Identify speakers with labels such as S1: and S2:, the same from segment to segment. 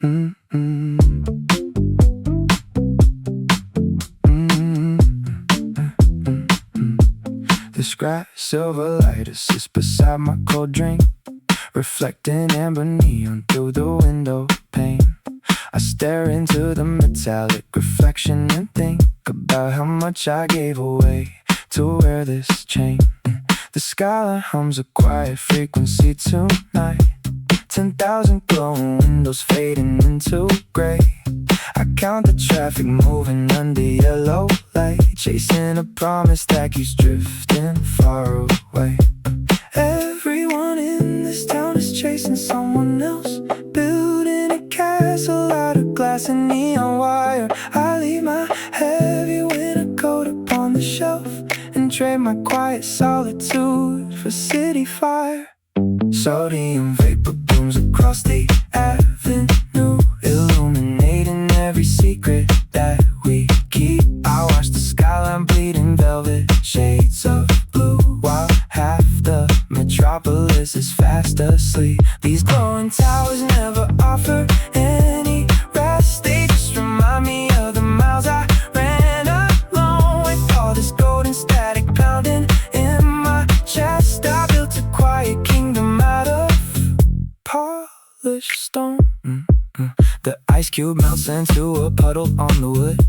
S1: This grass silver light sits beside my cold drink, reflecting amber neon through the window pane. I stare into the metallic reflection and think about how much I gave away to wear this chain. The skyline hums a quiet frequency tonight. 10,000 glowing windows fading into gray. I count the traffic moving under yellow light, chasing a promise that keeps drifting far away. Everyone in this town is chasing someone else, building a castle out of glass and neon wire. I leave my heavy winter coat upon the shelf and trade my quiet solitude for city fire. Sodium vapor blooms across the avenue, illuminating every secret that we keep. I watch the skyline bleed in velvet shades of blue, while half the metropolis is fast asleep. These glowing towers never offer any rest. They just remind me of the miles I ran alone, with all this golden static pounding in my chest. I built a quiet kingdom out of polished stone. The ice cube melts into a puddle on the wood.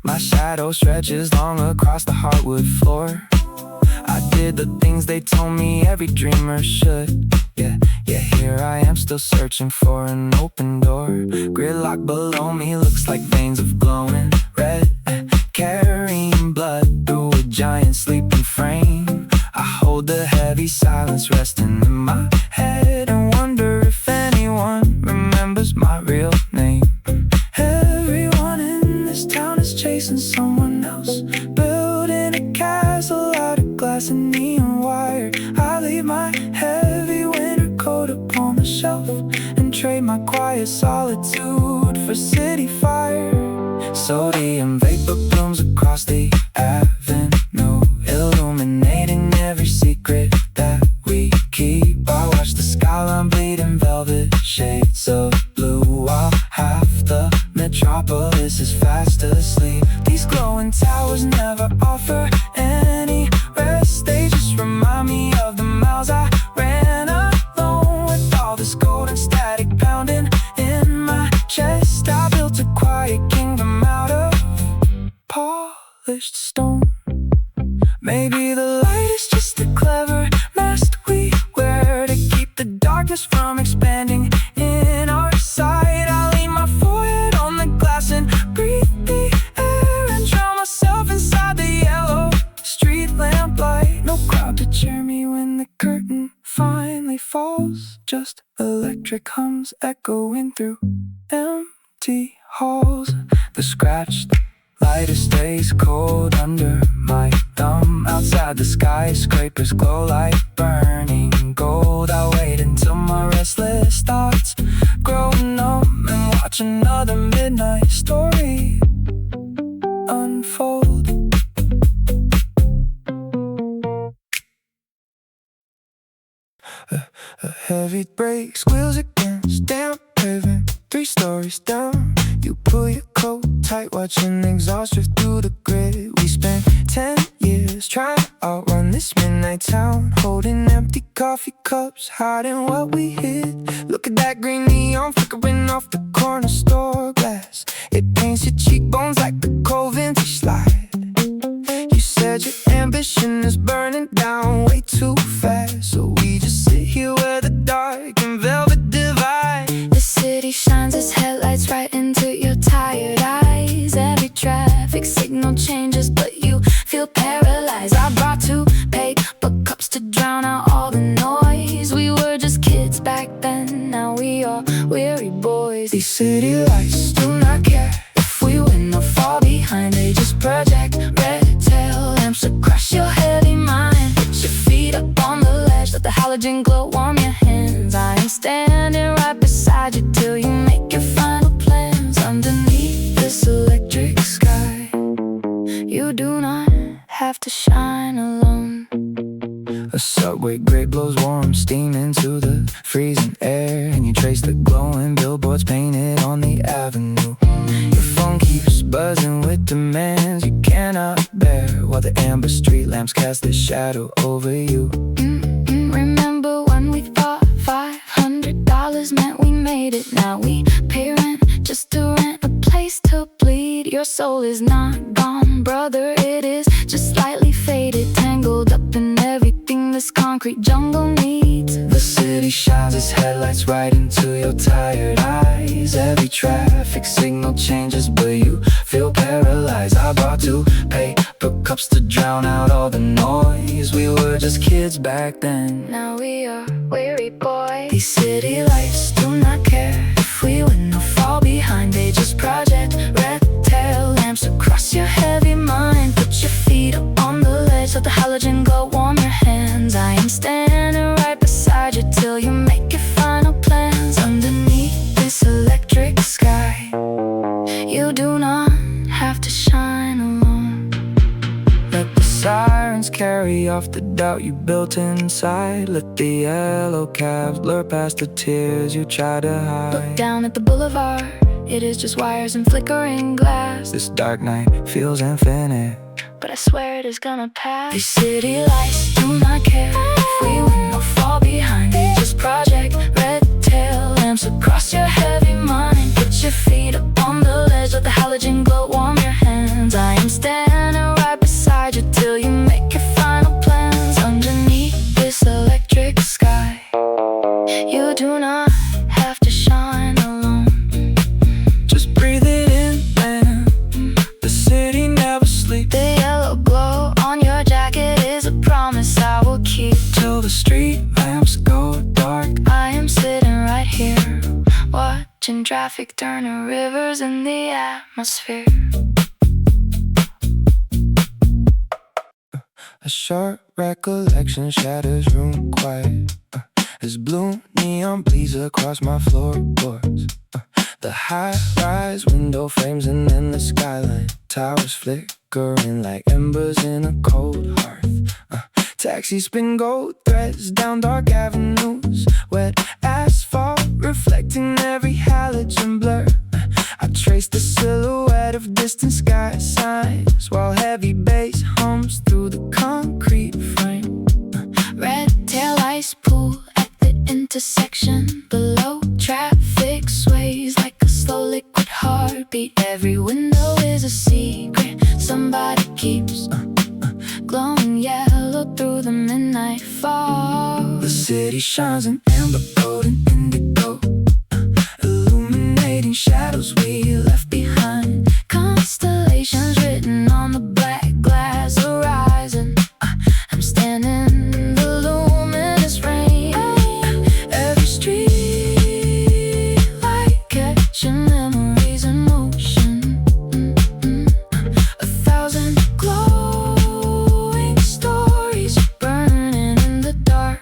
S1: My shadow stretches long across the hardwood floor. I did the things they told me every dreamer should. Yeah, here I am still searching for an open door. Gridlock below me looks like veins of glowing red, carrying blood through a giant sleeping frame. I hold the heavy silence resting in my head and wonder if anyone remembers my real name. Everyone in this town is chasing someone else, building a castle out of glass and neon wire. I leave my heavy winter coat upon the shelf and trade my quiet solitude for city fire. Sodium vapor blooms across the avenue, illuminating every secret that we keep. I watch the skyline bleed in velvet shades of blue, while half the metropolis is fast asleep. These glowing towers never offer any rest. They just remind me of the miles I ran alone, with all this golden static pounding in my chest. I built a quiet kingdom out of polished stone. Maybe the light is just a clever mask we wear to keep the darkness from expanding in our sight. I lean my forehead on the glass and breathe the air and drown myself inside the yellow street lamp light. No crowd to cheer me when the curtain finally falls, just electric hums echoing through empty halls. The scratched lighter stays cold under my thumb. Outside the skyscrapers glow like burning gold. I wait until my restless thoughts grow numb and watch another midnight story unfold. A heavy brake squeals against damp pavement, 3 stories down. You pull your coat tight, watching the exhaust drift through the grid. We spent 10 years trying to outrun this midnight town, holding empty coffee cups, hiding what we hid. Look at that green neon flickering off the corner store glass. It paints your cheekbones like the cold vintage slide. You said your ambition is burning down way too fast, so we just sit here where the dark and velvet divide.
S2: The city shines its headlights right into your tired eyes. Every traffic signal changes, but you feel paralyzed. I brought 2 paper cups to drown out all the noise. We were just kids back then, now we are weary boys.
S1: These city lights
S2: Do not care if we win or fall behind. They just project red tail lamps across your heavy mind. Put your feet up on the ledge, let the halogen glow warm your hands. I am standing right beside you till you make your final plans. Underneath this electric sky, you do not have to shine alone.
S1: A subway grate blows warm steam into the freezing air, and you trade chase the glowing billboards painted on the avenue. Your phone keeps buzzing with demands you cannot bear, while the amber street lamps cast their shadow over you.
S2: Remember when we thought $500 meant we made it? Now we pay rent just to rent a place to bleed. Your soul is not gone, brother, it is just slightly faded, tangled up in everything this concrete jungle needs.
S1: The city shines its headlights right into your tired eyes. Every traffic signal changes, but you feel paralyzed. I bought 2 paper cups to drown out all the noise. We were just kids back then.
S2: Now we are weary boys.
S1: These city lights do not care if we win or fall behind. They just project red tail lamps across your heavy mind. Put your feet up on the ledge, let the halogen glow warm your hands. I am standing right beside you till you make your final plans. Underneath this electric sky, you do not have to shine alone. Let the sirens carry off the doubt you built inside. Let the yellow cabs blur past the tears you try to hide.
S2: Look down at the boulevard, it is just wires and flickering glass.
S1: This dark night feels infinite,
S2: but I swear it is gonna pass.
S1: These city lights do not care if we win or fall behind. They just project red tail lamps across your heavy mind. Put your feet up on the ledge, let the halogen glow warm your hands. I am standing right beside you till you make your final plans. Underneath this electric sky, you do not have to shine alone. Just breathe it in, man. The city never sleeps.
S2: The yellow glow on your jacket is a promise I will keep.
S1: Till the street lamps go dark,
S2: I am sitting right here, watching traffic turn to rivers in the atmosphere.
S1: a short recollection shatters room quiet, as blue neon bleeds across my floorboards. The high-rise window frames and then the skyline, towers flickering like embers in a cold hearth. Taxis spin gold threads down dark avenues, wet asphalt reflecting every halogen blur. I trace the silhouette of distant sky signs, while heavy bass hums through the concrete frame.
S2: Red taillights pull at the intersection below. Traffic sways like a slow liquid heartbeat. Every window is a secret somebody keeps, glowing yellow through the midnight fog.
S1: The city shines in amber, gold, and indigo, illuminating shadows we left behind.
S2: Constellations written on the black glass horizon. I'm standing in the luminous rain.
S1: Every street light
S2: Catching memories in motion.
S1: 1,000 glowing stories burning in the dark.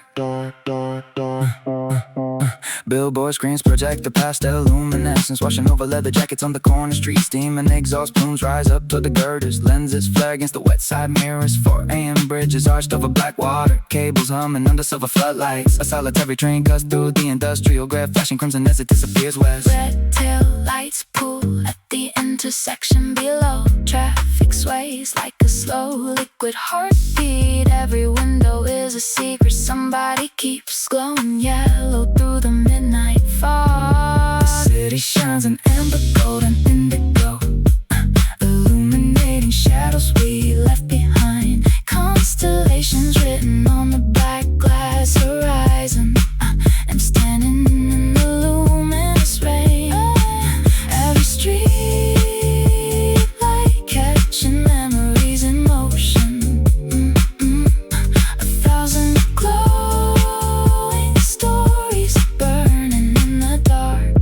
S1: Billboard screens project the pastel luminescence, washing over leather jackets on the corner street. Steam and exhaust plumes rise up to the girders. Lenses flare against the wet side mirrors. 4 a.m. bridges arched over black water. Cables humming under silver floodlights. A solitary train cuts through the industrial glare, flashing crimson as it disappears west.
S2: Red tail lights pull at the intersection below. Traffic sways like a slow liquid heartbeat. Every window is a secret somebody keeps, glowing yellow through the midnight fog.
S1: The city shines in amber, gold, and indigo, illuminating shadows we left behind.
S2: Constellations written on the black glass horizon. I'm standing in the luminous rain.
S1: Every street light
S2: Catching memories in motion.
S1: 1,000 glowing stories burning in the dark.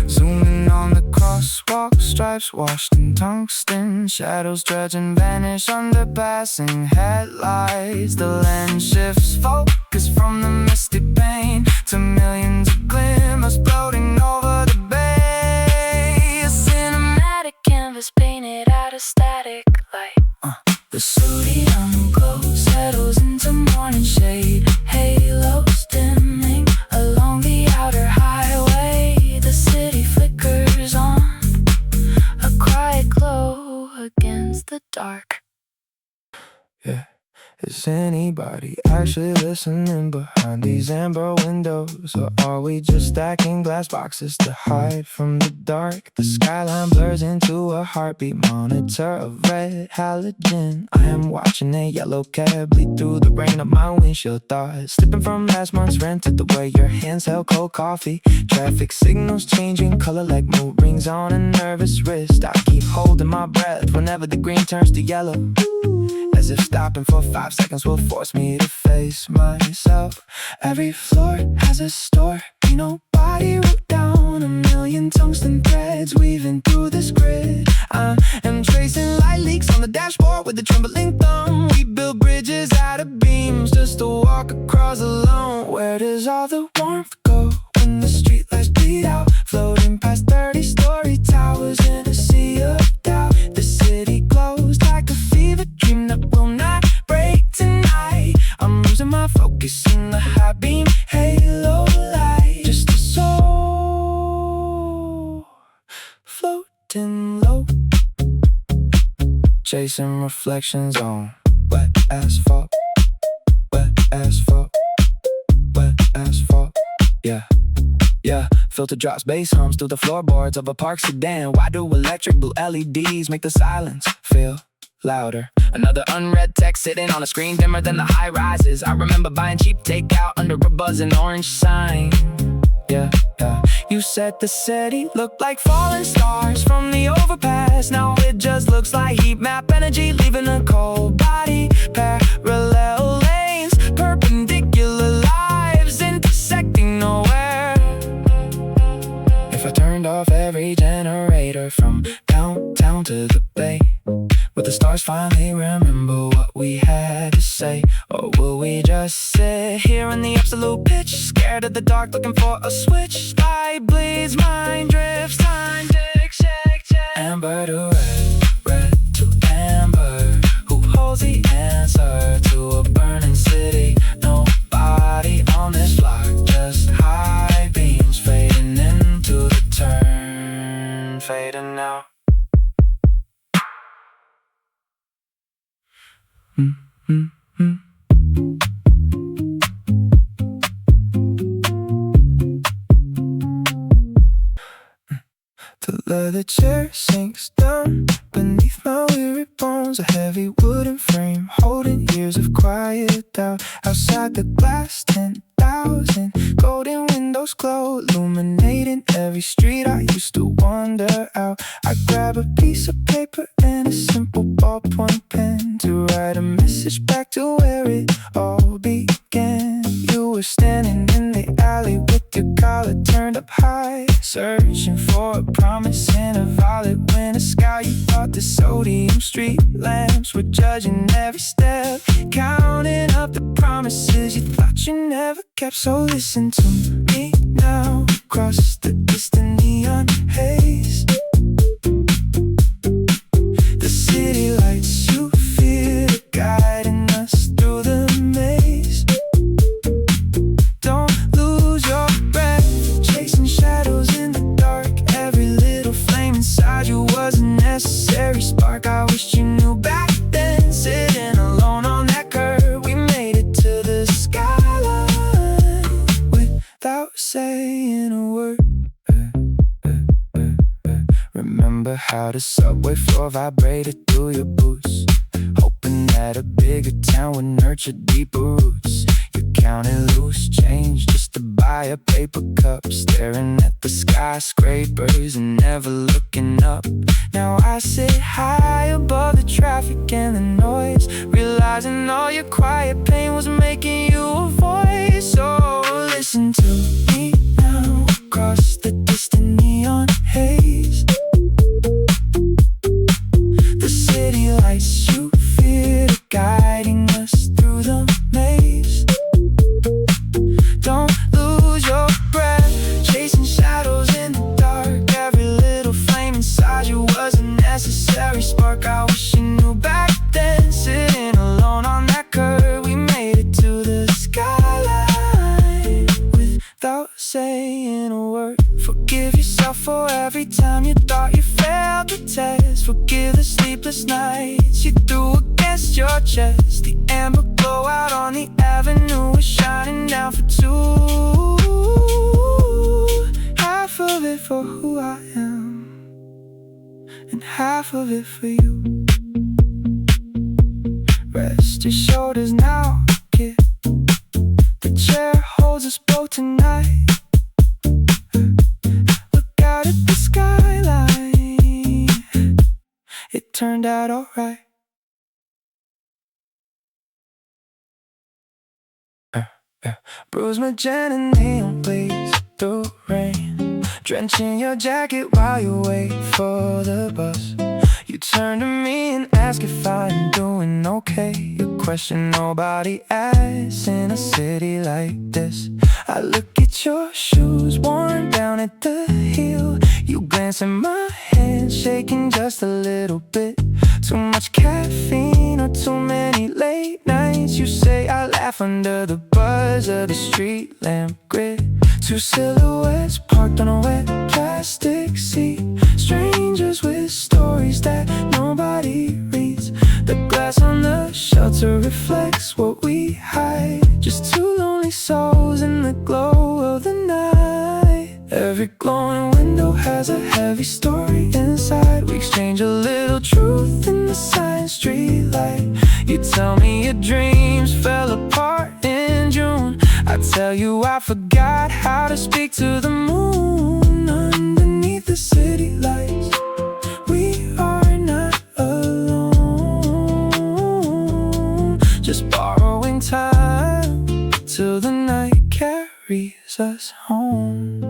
S1: Zooming on the crosswalk, stripes washed in tungsten. Shadows dredge and vanish under passing headlights. The lens shifts focus from the misty pain to millions of glimmers floating over the bay. A
S2: Cinematic canvas painted out of static light.
S1: The sodium glow settles into morning shade. Halos dimming along Is anybody actually listening behind these amber windows? Or are we just stacking glass boxes to hide from the dark? The skyline blurs into a heartbeat monitor of red halogen. I am watching a yellow cab bleed through the rain of my windshield thoughts. Slipping from last month's rent to the way your hands held cold coffee. Traffic signals changing color like mood rings on a nervous wrist. I keep holding my breath whenever the green turns to yellow, as if stopping for 5 seconds will force me to face myself. Every floor has a story. Nobody wrote down a million tungsten threads weaving through this grid. I am tracing light leaks on the dashboard with a trembling thumb. We build bridges out of beams just to walk across alone. Where does all the warmth go when the streetlights bleed out? Floating past 30-story towers in a sea of doubt. The city glows like a fever dream that will not break tonight. I'm losing my focus in the high beam halo light. Just a soul floating low, chasing reflections on wet asphalt, wet asphalt, wet asphalt. Yeah. Yeah, filter drops bass hums through the floorboards of a park sedan. Why do electric blue LEDs make the silence feel louder? Another unread text sitting on a screen dimmer than the high rises. I remember buying cheap takeout under a buzzing orange sign. Yeah. You said the city looked like falling stars from the overpass. Now it just looks like heat map energy leaving a cold body. Parallel lanes, perpendicular lives intersecting nowhere. If I turned off every generator from downtown to the bay, would the stars finally remember what we had to say? Or will we just sit here in the absolute pitch, scared of the dark, looking for a switch? Sky bleeds, mind drifts, time tick, check. Amber to red, red to amber. Who holds the answer to a burning city? Nobody on this block, just high beams fading into the turn, fading out. The leather chair sinks down beneath my weary bones. A heavy wooden frame holding years of quiet doubt. Outside the glass, 10,000 golden windows glow, illuminating every street I used to wander out. I grab a piece of paper and a simple ballpoint pen to write a message back to where it all began. You were standing in the alley with your collar turned up high, searching for a promise in a violet winter sky. You thought the sodium street lamps were judging every step, counting up the promises you thought you never kept. So listen to me now, across the distant neon haze. The city lights, you feel it guiding us through the maze. Don't lose your breath, chasing shadows in the dark. Every little flame inside you was a necessary spark. I wish you knew back then, sitting alone on that curb. We made it to the skyline without saying a word. Remember how the subway floor vibrated through your boots, hoping that a bigger town would nurture deeper roots. You counted loose change just to buy a paper cup, staring at the skyscrapers and never looking up. Now I sit high above the traffic and the noise, realizing all your quiet pain was making you a voice. So listen to me now, across the distant neon haze. The city lights, you feel it guiding us through the maze. Don't lose your breath, chasing shadows in the dark. Every little flame inside you was a necessary spark. I wish you knew back then, sitting alone on that curb. We made it to the skyline without saying saying a word. Forgive yourself for every time you thought you failed the test. Forgive the sleepless nights you threw against your chest. The amber glow out on the avenue is shining down for two. Half of it for who I am, and half of it for you. Rest your shoulders now, kid. The chair holds us both tonight. Look out at the skyline. It turned out alright. Bruised magenta neon blaze through rain, drenching your jacket while you wait for the bus. You turn to me and ask if I'm doing okay. A question nobody asks in a city like this. I look at your shoes worn down at the heel. You glance at my hand shaking just a little bit. Too much caffeine or too many late nights. You say I laugh under the buzz of the street lamp grid. Two silhouettes parked on a wet plastic seat. Strangers with stories that nobody reads. The glass on the shelter reflects what we hide. Just two lonely souls in the glow of the night. Every glowing window has a heavy story inside. We exchange a little truth in the science street light. You tell me your dreams fell apart in June. I tell you I forgot how to speak to the moon. Underneath the city lights, we are not alone. Just borrowing time till the night carries us home.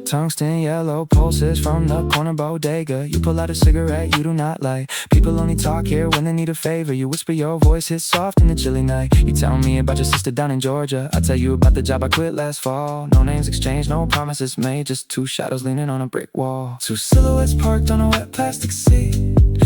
S1: Tungsten yellow pulses from the corner bodega. You pull out a cigarette you do not like. People only talk here when they need a favor. You whisper, your voice hits soft in the chilly night. You tell me about your sister down in Georgia. I tell you about the job I quit last fall. No names exchanged, no promises made. Just two shadows leaning on a brick wall. Two silhouettes parked on a wet plastic seat.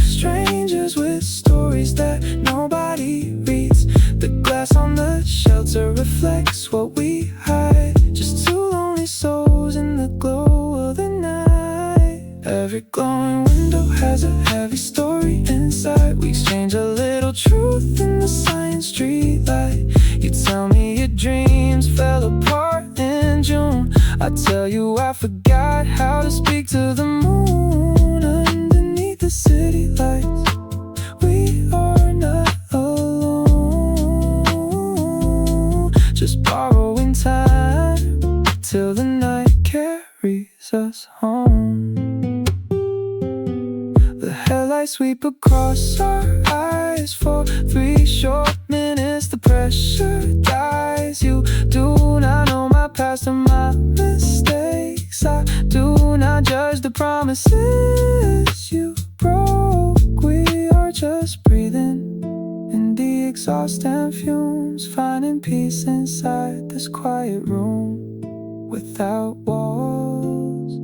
S1: Strangers with stories that nobody reads. The glass on the shelter reflects what we hide. Just two lonely souls in the glow of the night. Every glowing window has a heavy story inside. We exchange a little truth in the science street light. You tell me your dreams fell apart in June. I tell you I forgot how to speak to the moon. Underneath the city lights, we are not alone. Just borrowing time till the night carries us home. The headlights sweep across our eyes for 3 short minutes. The pressure dies. You do not know my past or my mistakes. I do not judge the promises you broke. We are just breathing in the exhaust and fumes, finding peace inside this quiet room without walls.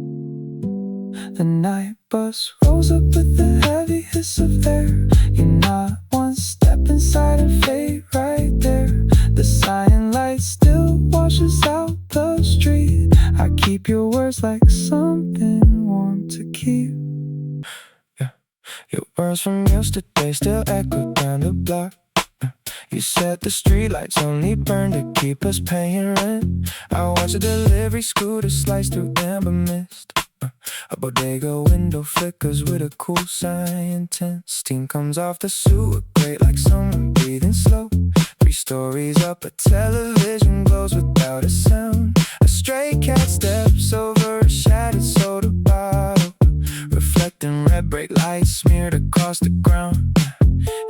S1: The night bus rolls up with the heavy hiss of air. You're not one step inside and fade right there. The cyan light still washes out the street. I keep your words like something warm to keep. Yeah, your words from yesterday still echo down the block. You said the streetlights only burn to keep us paying rent. I watch a delivery scooter slice through amber mist. A bodega window flickers with a cool scientist. Steam comes off the sewer grate like someone breathing slow. 3 stories up, a television glows without a sound. A stray cat steps over a shattered soda bottle, reflecting red brake lights smeared across the ground.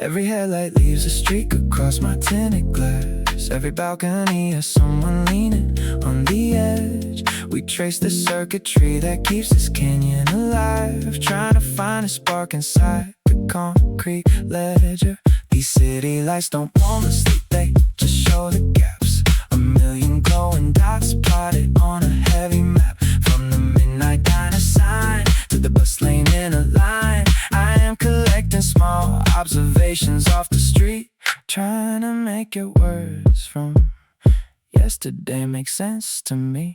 S1: Every headlight leaves a streak across my tinted glass. Every balcony has someone leaning on the edge. We trace the circuitry that keeps this canyon alive, trying to find a spark inside the concrete ledger. These city lights don't want us, they just show the gaps. A million glowing dots plotted on a heavy map. From the midnight diner sign to the bus lane in a line, I am collecting small observations off the street, trying to make it words from yesterday makes sense to me.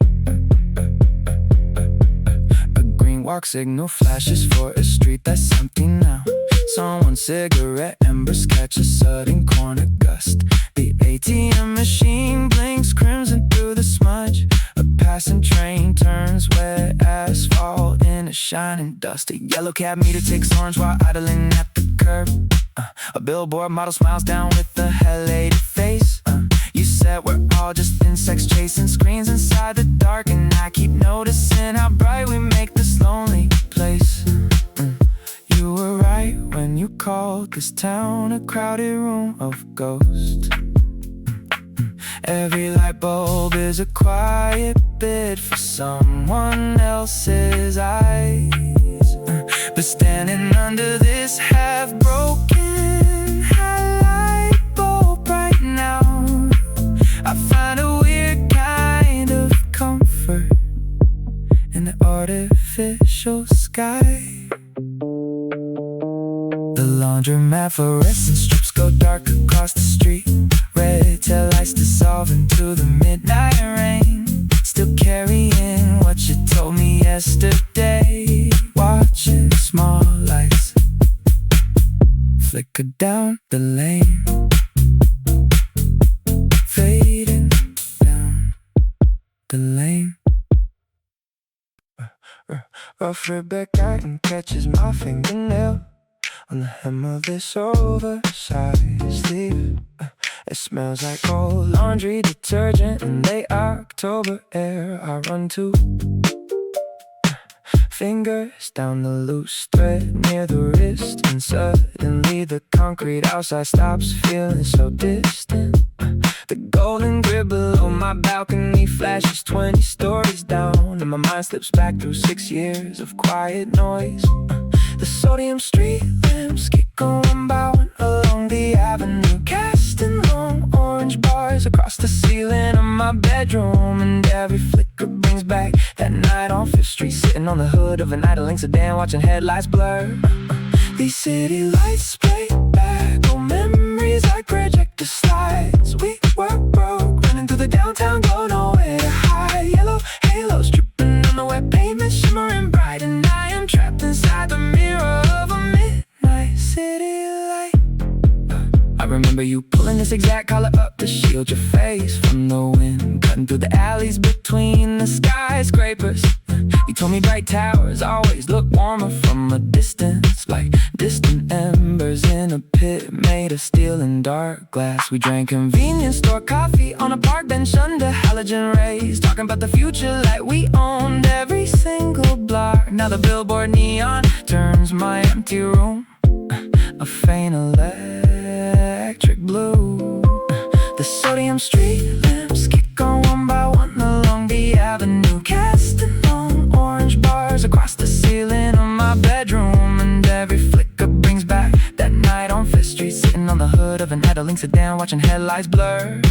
S1: A green walk signal flashes for a street that's empty now. Someone's cigarette embers catch a sudden corner gust. The ATM machine blinks crimson through the smudge. A passing train turns wet asphalt in a shining dust. A yellow cab meter takes orange while idling at the curb. A billboard model smiles down with a hell-hated face. You said we're all just insects chasing screens inside the dark, and I keep noticing how bright we make this lonely place. You were right when you called this town a crowded room of ghosts. Every light bulb is a quiet bid for someone else's eyes. But standing under this half-broken light bulb right now, I find a weird kind of comfort in the artificial sky. The laundromat fluorescent strips go dark across the street. Red tail lights dissolve into the midnight rain. Still carrying what you told me yesterday. Watching small lights flicker down the lane, fading down the lane. Rough red guiding catches my fingernail on the hem of this oversized sleeve. It smells like old laundry detergent in late October air. I run to fingers down the loose thread near the wrist, and suddenly the concrete outside stops feeling so distant. The golden grid below my balcony flashes 20 stories down, and my mind slips back through 6 years of quiet noise. The sodium street lamps keep going by one along the avenue, casting long orange bars across the ceiling of my bedroom. And every flicker brings back that night on 5th Street, sitting on the hood of an idling sedan, watching headlights blur. These city lights play back old memories like projector slides. We were broke, running through the downtown, go nowhere to hide. Yellow halos dripping on the wet pavement, shimmering bright, and I am trapped inside the mirror of a midnight city light. I remember you pulling this exact collar up to shield your face from the wind, cutting through the alleys between the skyscrapers. You told me bright towers always look warmer from a distance, like distant embers in a pit made of steel and dark glass. We drank convenience store coffee on a park bench under halogen rays, talking about the future like we owned every single block. Now the billboard neon turns my empty room a faint electric blue. The sodium street lamps kick on one by one along the avenue, casting long orange bars across the ceiling of my bedroom. And every flicker brings back that night on 5th Street, sitting on the hood of an idling sedan, watching headlights blur.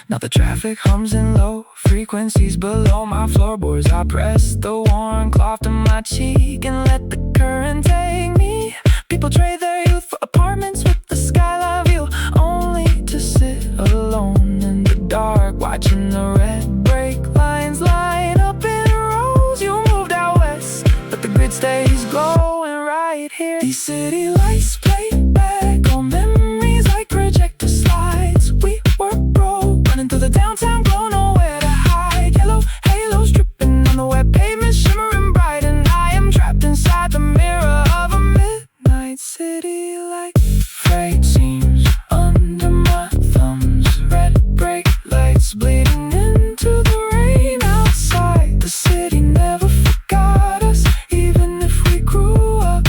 S1: Now the traffic hums in low frequencies below my floorboards. I press the warm cloth to my cheek and let the current take me. People trade their youth for apartments with the skyline view, only to sit alone in the dark, watching the red brake lines line up in rows. You moved out west, but the grid stays glowing right here. These city lights play back on memories like projector slides. We were broke, running through the downtown, go nowhere to hide. Yellow halos dripping on the wet pavement, shimmering bright, and I am trapped inside the mirror of a midnight city light. Freight seams under my thumbs, red brake lights bleeding into the rain outside. The city never forgot us, even if we grew up.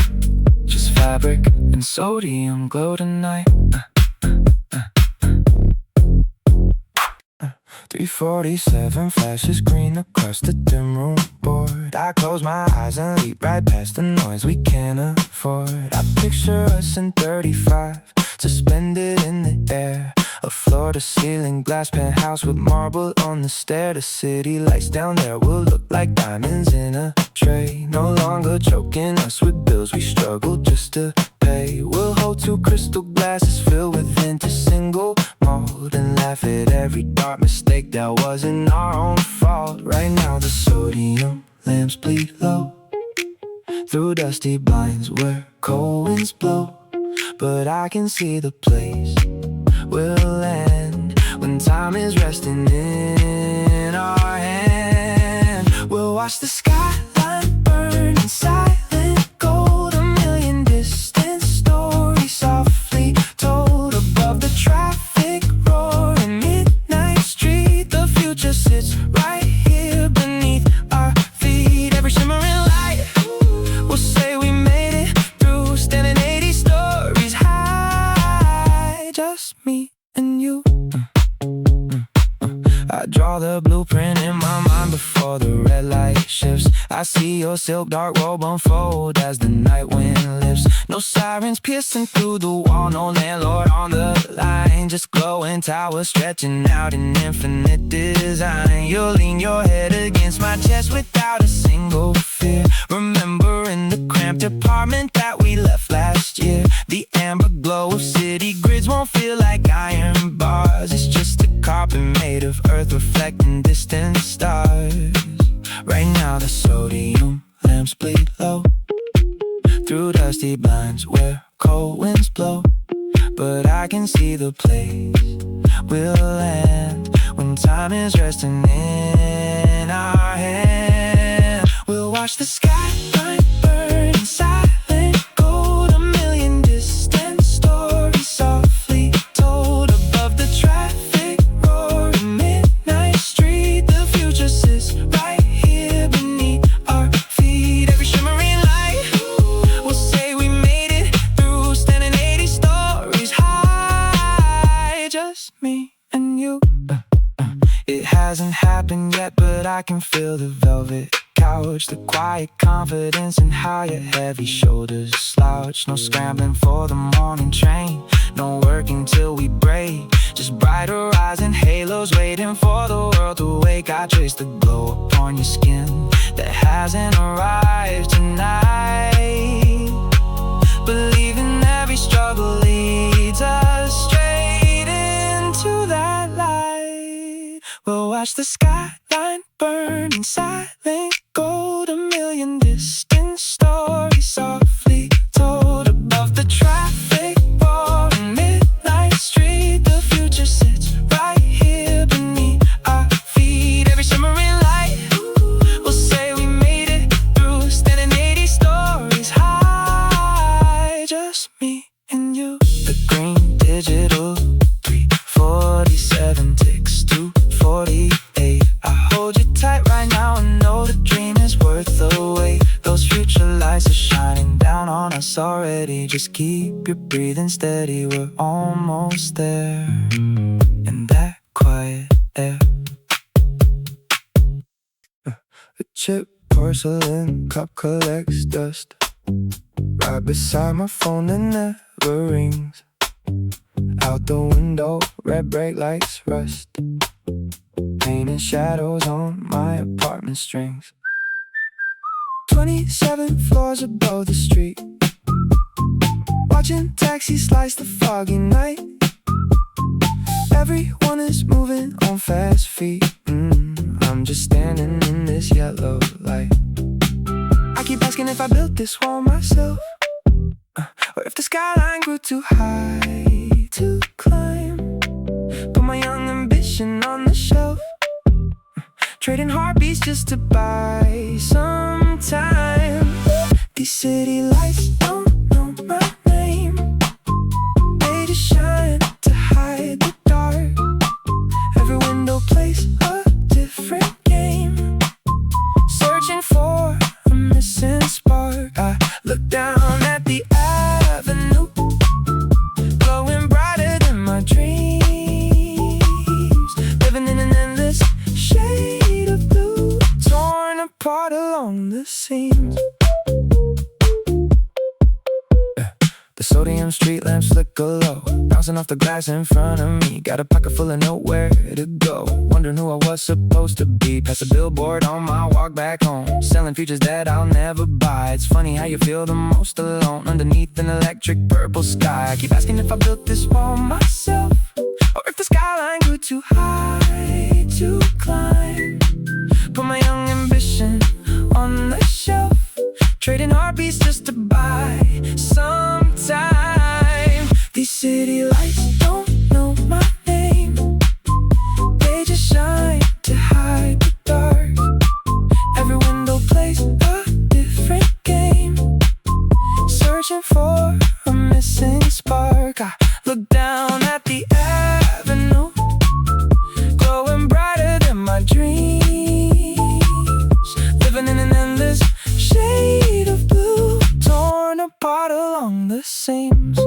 S1: Just fabric and sodium glow tonight. 347 flashes green across the dim room board. I close my eyes and leap right past the noise we can't afford. I picture us in 35, suspended in the air, a floor-to-ceiling glass penthouse with marble on the stair. The city lights down there will look like diamonds in a tray, no longer choking us with bills we struggle just to pay. We'll hold 2 crystal glasses filled with into single mode and laugh at every dark mistake that wasn't our own fault. Right now the sodium lamps bleed low through dusty blinds where cold winds blow, but I can see the place we'll end when time is resting in our hand. We'll watch the skyline burn in silent gold, a million distant stories softly told above the traffic roar in midnight street. The future sits right here beneath our feet. Every shimmering light will say we made it through, standing 80 stories high. Just me and you. I draw the blueprint in my mind before the red light shifts. I see your silk dark robe unfold as the night wind lifts. No sirens piercing through the wall, no landlord on the line, just glowing towers stretching out in infinite design. You'll lean your head against my chest without a single fear, remembering the cramped apartment that we left last year. The amber glow of city grids won't feel like iron bars. It's just a carpet made of earth reflecting distant stars. Right now the sodium lamps bleed low through dusty blinds where cold winds blow, but I can see the place we'll land when time is resting in our hand. We'll watch the skyline burn in silent gold, a million distant stories softly told above the traffic roar in midnight street. The future sits right here beneath our feet. Every shimmering light will say we made it through, standing 80 stories high. Just me and you. It hasn't happened yet, but I can feel the velvet couch, the quiet confidence and how your heavy shoulders slouch. No scrambling for the morning train, no working till we break, just brighter eyes and halos waiting for the world to wake. I trace the glow upon your skin that hasn't arrived tonight, believing every struggle leads us straight into that light. We'll watch the skyline burn in silent gold, a million distant stories softly told above the traffic roar in midnight street. The future sits right here beneath our feet. Every shimmering light will say we made it through, standing 80 stories high. Just me and you. The green digital 347 ticks to 48. I hold you tight right now and know the dream is worth the wait. Those future lights are shining down on us already. Just keep your breathing steady, we're almost there. In that quiet air, a chip porcelain cup collects dust right beside my phone that never rings. Out the window, red brake lights rust, painting shadows on my apartment strings. 27 floors above the street, watching taxis slice the foggy night. Everyone is moving on fast feet. I'm just standing in this yellow light. I keep asking if I built this wall myself, or if the skyline grew too high to climb. Put my young ambition on the shelf, trading heartbeats just to buy some time. These city lights don't know my name, they just shine to hide the dark. Every window plays a different game, searching for a missing spark. I look down at the avenue, glowing brighter than my dreams, living in an endless shade of blue, torn apart along the seams. The sodium street lamps flicker low, bouncing off the glass in front of me. Got a pocket full of nowhere to go, wondering who I was supposed to be. Past a billboard on my walk back home, selling features that I'll never buy. It's funny how you feel the most alone underneath an electric purple sky. I keep asking if I built this wall myself, or if the skyline grew too high to climb. Put my young ambition on the shelf, trading heartbeats just to buy some time. These city lights don't know my name, they just shine to hide the dark. Every window plays a different game, searching for a missing spark. I look down at the avenue, glowing brighter than my dreams, living in an endless shade of blue, torn apart along the seams.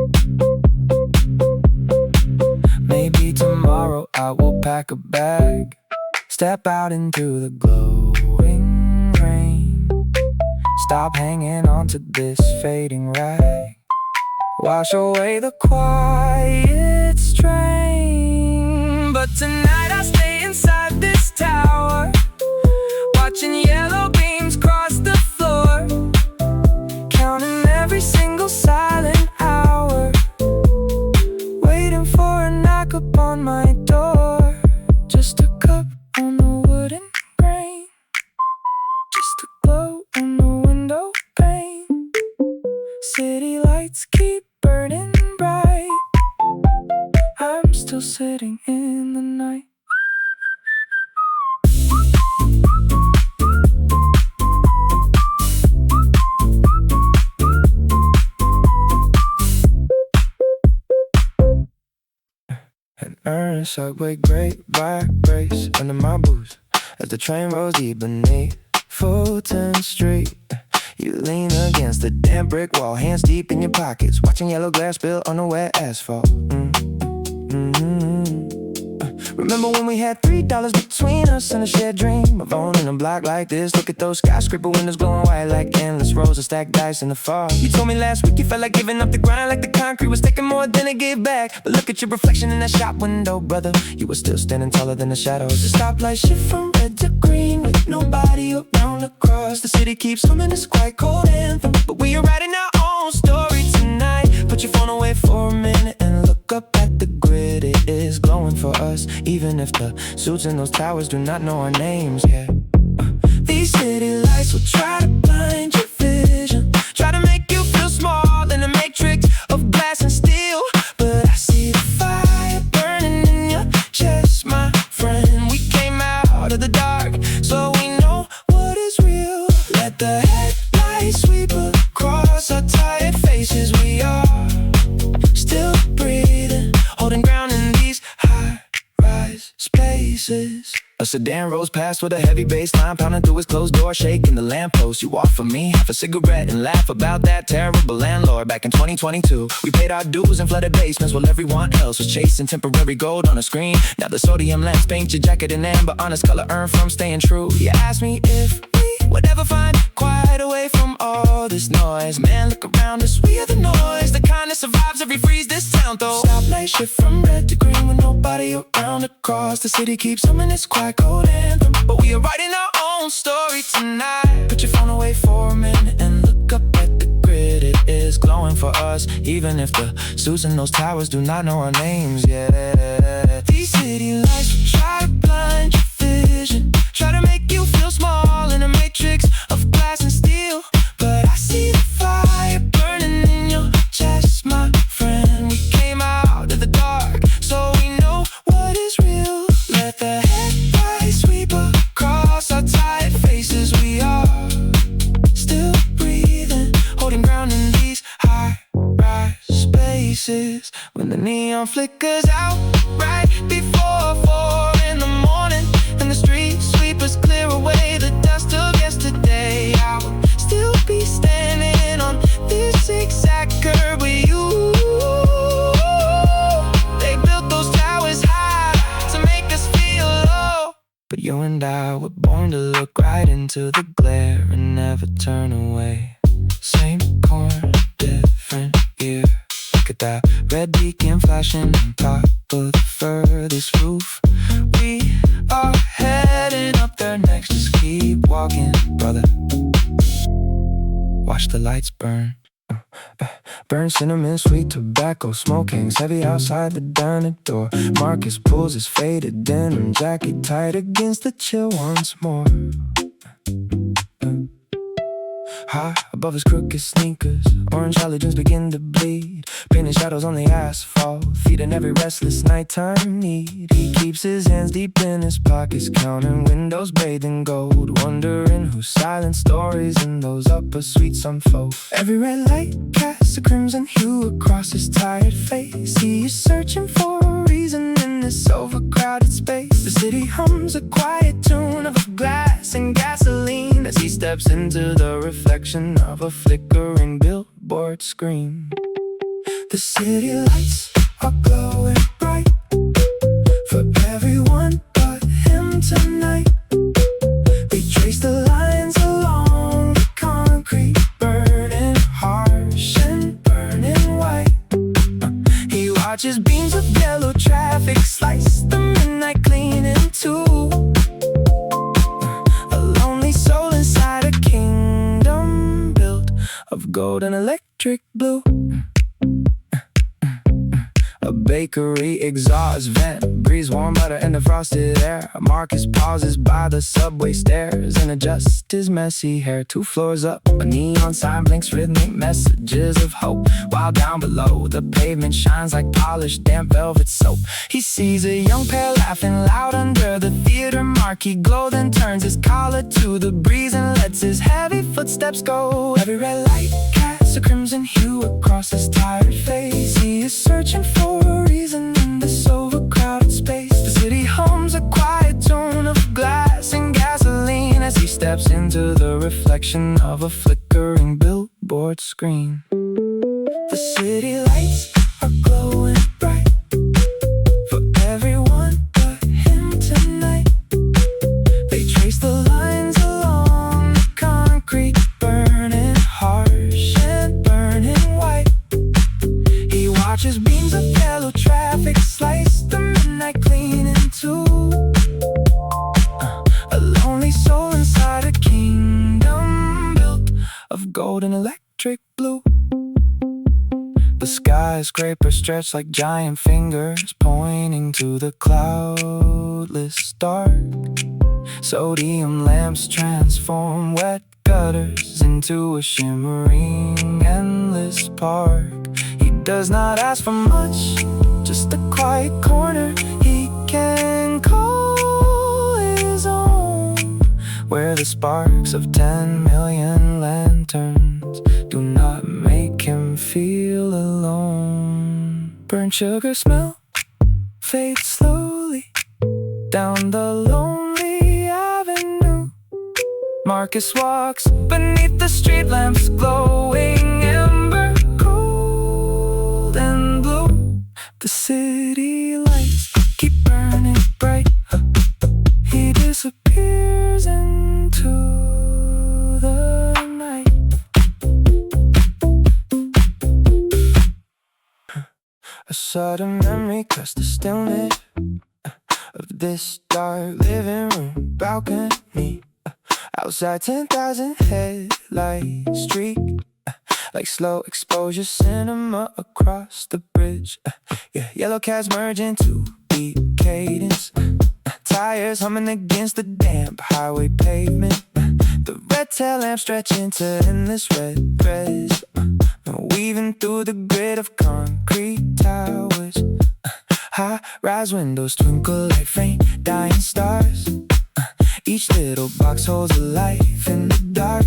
S1: Maybe tomorrow I will pack a bag, step out into the glowing rain, stop hanging on to this fading rag, wash away the quiet strain. But tonight I stay inside this tower, watching yellow beams cross the floor, counting every single silent hour, waiting for a knock upon my door. Just a cup on the wooden grain, just a glow on the window pane. City lights keep burning bright, I'm still sitting in the night. An earnest subway great vibrates under my boots as the train rolls deep beneath Fulton Street. You lean against the damp brick wall, hands deep in your pockets, watching yellow glass spill on the wet asphalt. Remember when we had $3 between us and a shared dream of owning a block like this? Look at those skyscraper windows glowing white like endless rows of stacked dice in the fog. You told me last week you felt like giving up the grind, like the concrete was taking more than it gave back. But look at your reflection in that shop window, brother, you were still standing taller than the shadows. The stoplight shift from red to green with nobody around across the city. Keeps humming this quite cold anthem, but we are writing our own story tonight. Put your phone away for a minute and look up at the grid. It is glowing for us, even if the suits in those towers do not know our names yet. These city lights will try to blind your vision, try to make you feel small in a matrix of glass and steel. But I see the fire burning in your chest, my friend. We came out of the dark, so we know what is real. Let the headlights sweep across our tired faces. We are still breathing, holding ground in these high-rise spaces. A sedan rolls past with a heavy bass line pounding through his closed door, shaking the lamppost. You offer me half a cigarette and laugh about that terrible landlord. Back in 2022, we paid our dues in flooded basements while everyone else was chasing temporary gold on a screen. Now the sodium lamps paint your jacket in amber, honest color earned from staying true. You asked me if we would ever find quiet away from all this noise. Man, look around us, we are the noise. The kind that survives every freeze this town though. Stoplight shift from red to green with nobody around across the city. Keeps humming this quiet cold anthem, but we are writing our own story tonight. Put your phone away for a minute and look up at the grid. It is glowing for us, even if the suits in those towers do not know our names yet. These city lights will try to blind your vision, try to make you feel small in a matrix of glass and steel. But I see the fire burning in your chest, my friend. We came out of the dark, so we know what is real. Let the headlights sweep across our tired faces. We are still breathing, holding ground in these high-rise spaces. When the neon flickers out right before 4 in the morning, and the street sweepers clear away the dust of yesterday, I would still be standing on this exact curb with you. They built those towers high to make us feel low, but you and I were born to look right into the glare and never turn away. Same corner, different year, like a at that red beacon flashing on top of the furthest roof. We are heading up there next, just keep walking, brother. Watch the lights burn. Burn cinnamon, sweet tobacco. Smoke hangs heavy outside the diner door. Marcus pulls his faded denim jacket tight against the chill once more. High above his crooked sneakers, orange halogens begin to bleed, painting shadows on the asphalt, feeding every restless nighttime need. He keeps his hands deep in his pockets, counting windows bathed in gold, wondering whose silent stories in those upper suites unfold. Every red light casts a crimson hue across his tired face. He is searching for a reason in this overcrowded space. The city hums a quiet tune of a glass and gasoline as he steps into the reflection of a flickering billboard screen. The city lights are glowing bright for everyone but him tonight. They trace the lines along the concrete, burning harsh and burning white. He watches beams of yellow traffic slice the midnight clean in two. A lonely soul inside a kingdom built of gold and electric blue. A bakery exhaust vent, breeze warm butter in the frosted air. Marcus pauses by the subway stairs and adjusts his messy hair. 2 floors up, a neon sign blinks rhythmic messages of hope, while down below the pavement shines like polished damp velvet soap. He sees a young pair laughing loud under the theater marquee glow, then turns his collar to the breeze and lets his heavy footsteps go. Every red light casts a crimson hue across his tired face. He is searching for a reason in this overcrowded space. The city hums a quiet tone of glass and gasoline as he steps into the reflection of a flickering billboard screen. The city lights are glowing bright for everyone but him tonight. They trace the lines along the concrete, burning harsh and burning white. He watches beams of yellow traffic slice the midnight clean in two. A lonely soul inside a kingdom built of gold and electric blue. The skyscrapers stretch like giant fingers pointing to the cloudless dark. Sodium lamps transform wet gutters into a shimmering endless park. He does not ask for much, just a quiet corner he can call his own, where the sparks of 10 million lanterns do not make him feel alone. Burnt sugar smell fades slowly down the lonely avenue. Marcus walks beneath the street lamps, glowing ember cold and blue. The city lights keep burning bright. He disappears into the night. A sudden memory cuts the stillness of this dark living room balcony. Outside 10,000 headlights streak like slow exposure cinema across the bridge. Yeah, yellow cabs merge into beat cadence. Tires humming against the damp highway pavement. The red tail lamps stretch into endless red threads, weaving through the grid of concrete towers. High-rise windows twinkle like faint dying stars. Each little box holds a life in the dark.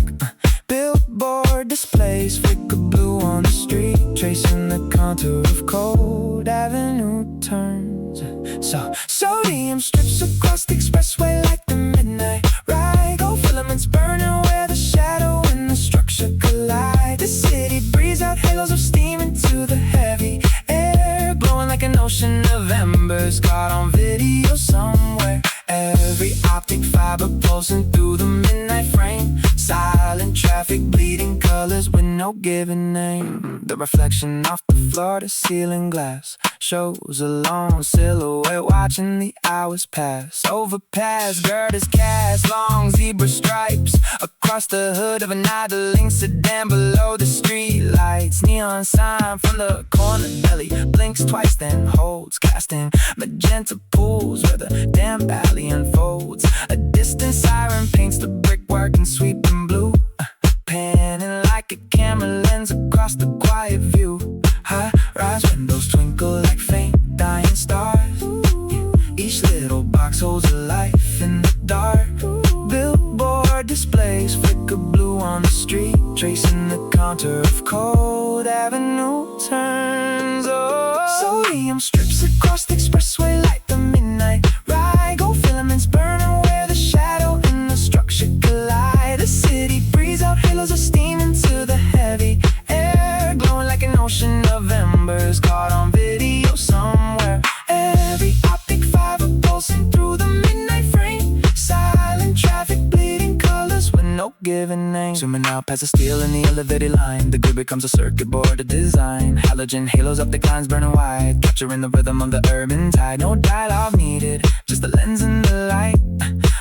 S1: Billboard displays flicker blue on the street, tracing the contour of Cold Avenue turns. So sodium strips across the expressway like the midnight ride. Gold filaments burning where the shadow and the structure collide. The city breathes out halos of steam into the heavy air, blowing like an ocean of embers caught on video somewhere. Every optic file fiber pulsing through the midnight frame. Silent traffic, bleeding colors with no given name. The reflection off the floor to ceiling glass shows a lone silhouette watching the hours pass. Overpass, girders cast long zebra stripes across the hood of an idling sedan below the street lights. Neon sign from the corner deli blinks twice then holds, casting magenta pools where the damn alley unfolds. A distant siren paints the brickwork in sweeping blue, panning like a camera lens across the quiet view. High-rise windows twinkle like faint dying stars. Each little box holds a life in the dark. Billboard displays flicker blue on the street, tracing the contour of Cold Avenue turns. Oh, sodium strips across the expressway like the midnight ride. Gold filaments burning where the shadow and the structure collide. The city breathes out halos of steam into the heavy air, glowing like an ocean of embers caught on video somewhere. Every optic fiber pulsing through the midnight frame. Silent traffic, bleeding colors with no given name. Zooming out past the steel in the elevated line, the grid becomes a circuit board of design. Halogen halos up the lines burning wide, capturing the rhythm of the urban tide. No dialogue needed, just the lens and the light.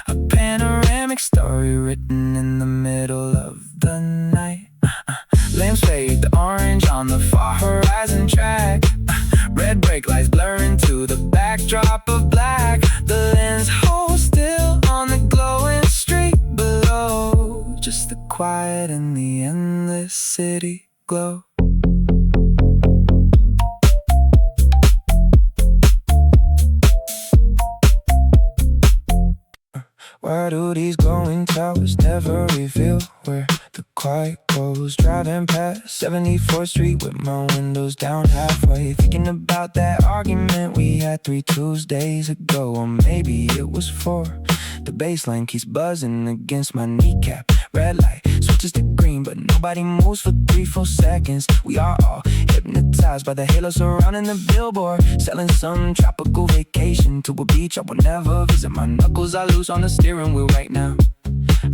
S1: A panoramic story written in the middle of the night. Lamps fade to orange on the far horizon track. Red brake lights blur into the backdrop of black. The lens holds still on the glowing street below. Just the quiet and the endless city glow. Why do these glowing towers never reveal where the quiet goes? Driving past 74th Street with my windows down halfway, thinking about that argument we had 3 Tuesdays ago. Or maybe it was 4. The baseline keeps buzzing against my kneecap. Red light switches to green, but nobody moves for 3 full seconds. We are all hypnotized by the halo surrounding the billboard, selling some tropical vacation to a beach I will never visit. My knuckles are loose on the steering wheel right now.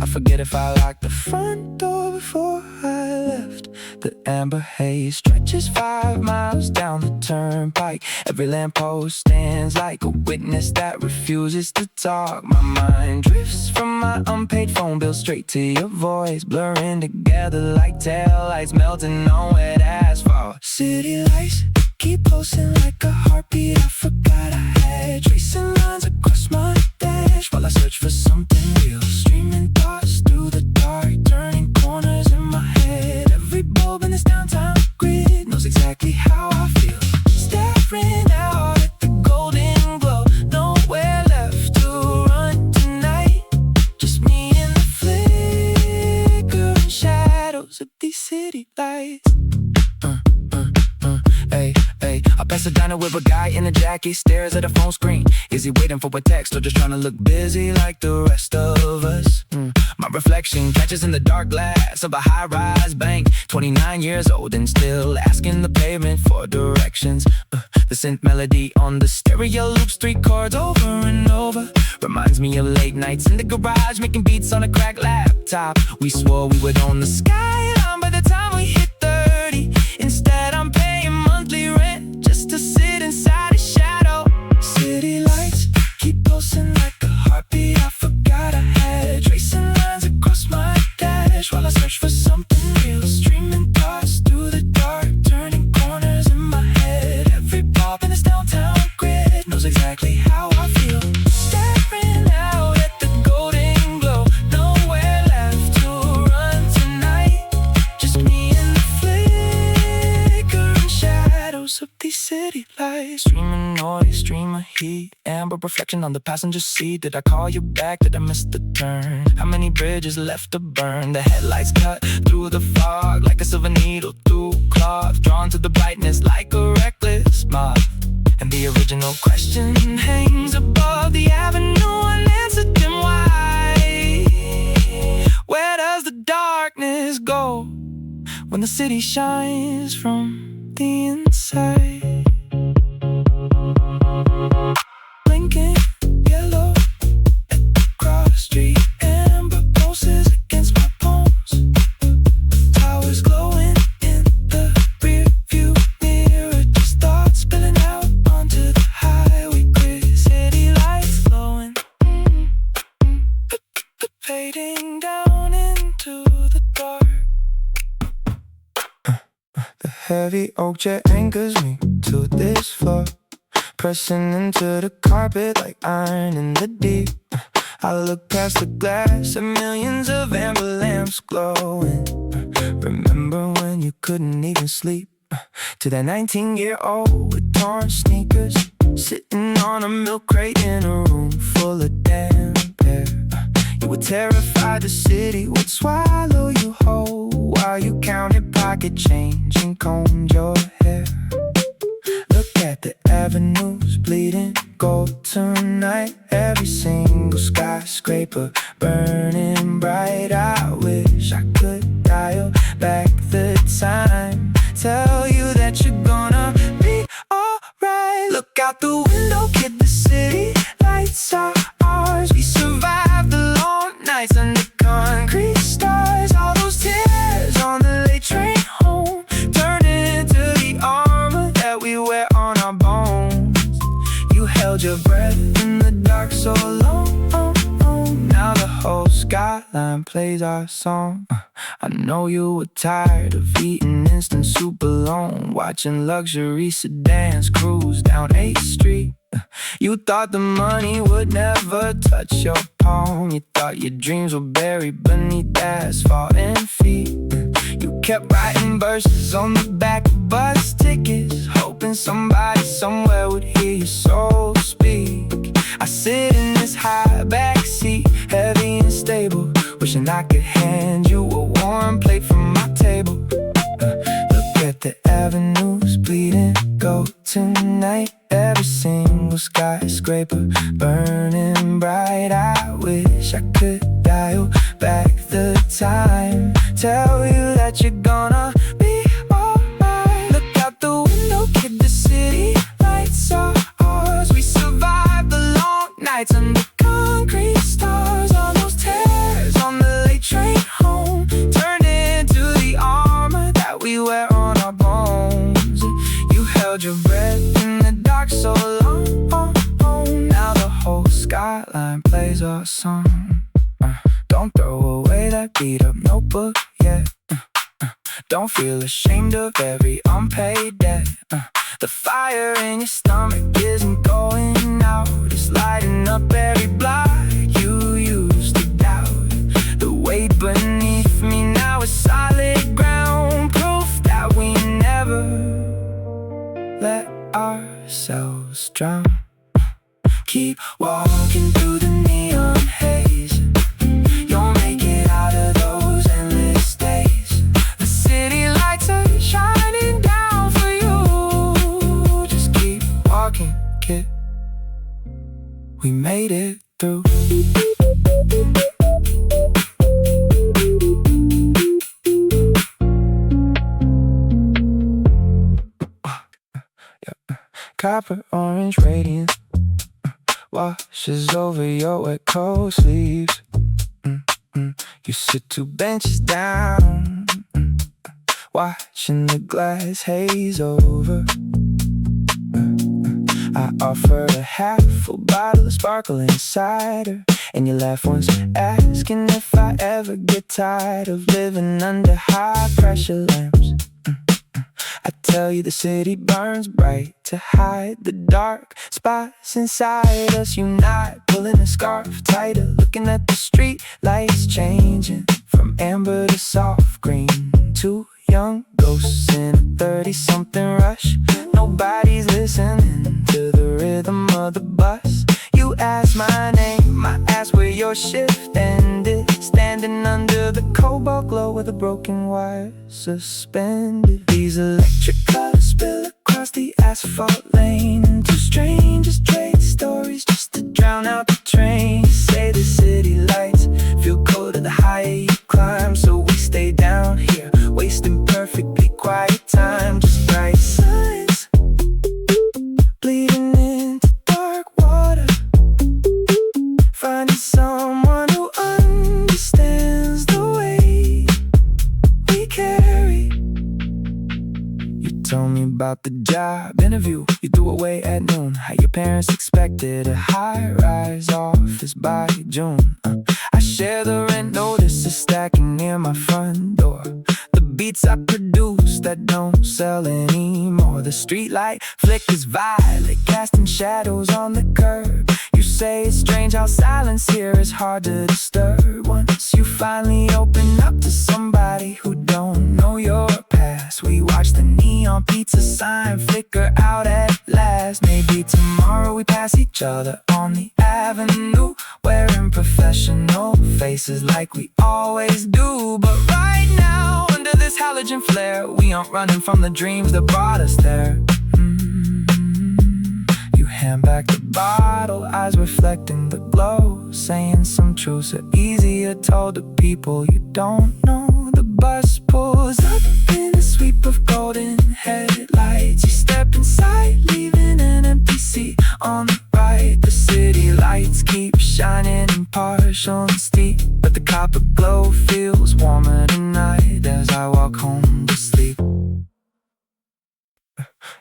S1: I forget if I locked the front door before I left. The amber haze stretches 5 miles down the turnpike. Every lamppost stands like a witness that refuses to talk. My mind drifts from my unpaid phone bill straight to your voice, blurring together like taillights melting on wet asphalt. City lights keep pulsing like a heartbeat I forgot I had, tracing lines across my dash while I search for something real. Streaming thoughts through the dark, turning corners in my head. Every bulb in this downtown grid knows exactly how I feel. Staring out at the golden glow, nowhere left to run tonight. Just me and the flickering shadows of these city lights. Hey, I pass a diner with a guy in a jacket, stares at a phone screen. Is he waiting for a text or just trying to look busy like the rest of us? My reflection catches in the dark glass of a high-rise bank. 29 years old and still asking the pavement for directions. The synth melody on the stereo loops 3 chords over and over. Reminds me of late nights in the garage, making beats on a cracked laptop. We swore we would own the Skyline by the time we hit 30. Instead I'm paying monthly rent just to sit inside a shadow. City lights keep pulsing like a heartbeat I forgot I had, tracing lines across my dash while I search for something real. Streaming thoughts through the dark, turning corners in my head. Every pop in this downtown grid knows exactly how I feel. Staring out at the golden glow, nowhere left to run tonight. Just me and the flickering shadows of these city lights. Streaming noise, stream of heat, amber reflection on the passenger seat. Did I call you back? Did I miss the turn? How many bridges left to burn? The headlights cut through the fog like a silver needle through cloth, drawn to the brightness like a reckless moth. And the original question hangs above the avenue unanswered. Then why? Where does the darkness go when the city shines from the inside? Blinking yellow at the cross street. fading down into the dark. The heavy oak chair anchors me to this floor, pressing into the carpet like iron in the deep. I look past the glass at millions of amber lamps glowing. Remember when you couldn't even sleep? To that 19-year-old with torn sneakers, sitting on a milk crate in a room full of damp air. You were terrified the city would swallow you whole while you counted pocket change and combed your hair. Look at the avenues bleeding gold tonight. Every single skyscraper burning bright. I wish I could dial back the time, tell you that you're gonna be alright. Look out the window, kid, the city lights are ours. We survived the long nights under concrete stars. All those tears on the late train home turned into the armor that we wear on our bones. You held your breath in the dark so long. Now the whole skyline plays our song. I know you were tired of eating instant soup alone, watching luxury sedans cruise down 8th Street. You thought the money would never touch your palm. You thought your dreams were buried beneath asphalt and feet. You kept writing verses on the back of bus tickets, hoping somebody somewhere would hear your soul speak. I sit in this high back seat, heavy and stable, wishing I could hand you a warm plate from my table. Look at the avenues bleeding gold tonight. Every single skyscraper burning bright. I wish I could dial back the time, tell you that you're gonna be alright. Look out the window, kid, the city lights are ours. We survived the long nights under concrete stars. All those tears on the late train home turned into the armor that we wear on our bones. You held your breath in the dark so long. Now the whole skyline plays our song. Don't throw away that beat-up notebook yet. Don't feel ashamed of every unpaid debt. The fire in your stomach isn't going out. It's lighting up every block you used to doubt. The weight beneath me now is solid ground, proof that we never let ourselves drown. Keep walking through the neon haze. You'll make it out of those endless days. The city lights are shining down for you. Just keep walking, kid. We made it through. Copper orange radiance washes over your wet coat sleeves. You sit 2 benches down, watching the glass haze over. I offer a half-full bottle of sparkling cider, and you laugh once, asking if I ever get tired of living under high-pressure lamps. I tell you the city burns bright to hide the dark spots inside us. You not pulling a scarf tighter, looking at the street lights changing from amber to soft green. 2 young ghosts in a 30-something rush. Nobody's listening to the rhythm of the bus. You ask my name, I ask where your shift ended, standing under the cobalt glow with a broken wire suspended. These electric colors spill across the asphalt lane. 2 strangers trade stories just to drown out the train. Say the city lights feel colder the higher you climb, so we stay down here, wasting perfectly quiet time. Just bright signs bleeding into dark water, finding someone who understands the way we carry. You told me about the job interview you threw away at noon, how your parents expected a high-rise office by June. I share the sell anymore. The streetlight flickers violet, casting shadows on the curb. You say it's strange how silence here is hard to disturb. Once you finally open up to somebody who don't know your past, we watch the neon pizza sign flicker out at last. Maybe tomorrow we pass each other on the avenue, wearing professional faces like we always do. But right now, under this halogen flare, we aren't running from the dreams that brought us there. You hand back the bottle, eyes reflecting the glow, saying some truths are easier told to people you don't know. The bus pulls up in a sweep of golden headlights. You step inside, leaving an empty seat on the right. The city lights keep shining impartial and steep, but the copper glow feels warmer tonight as I walk home to sleep.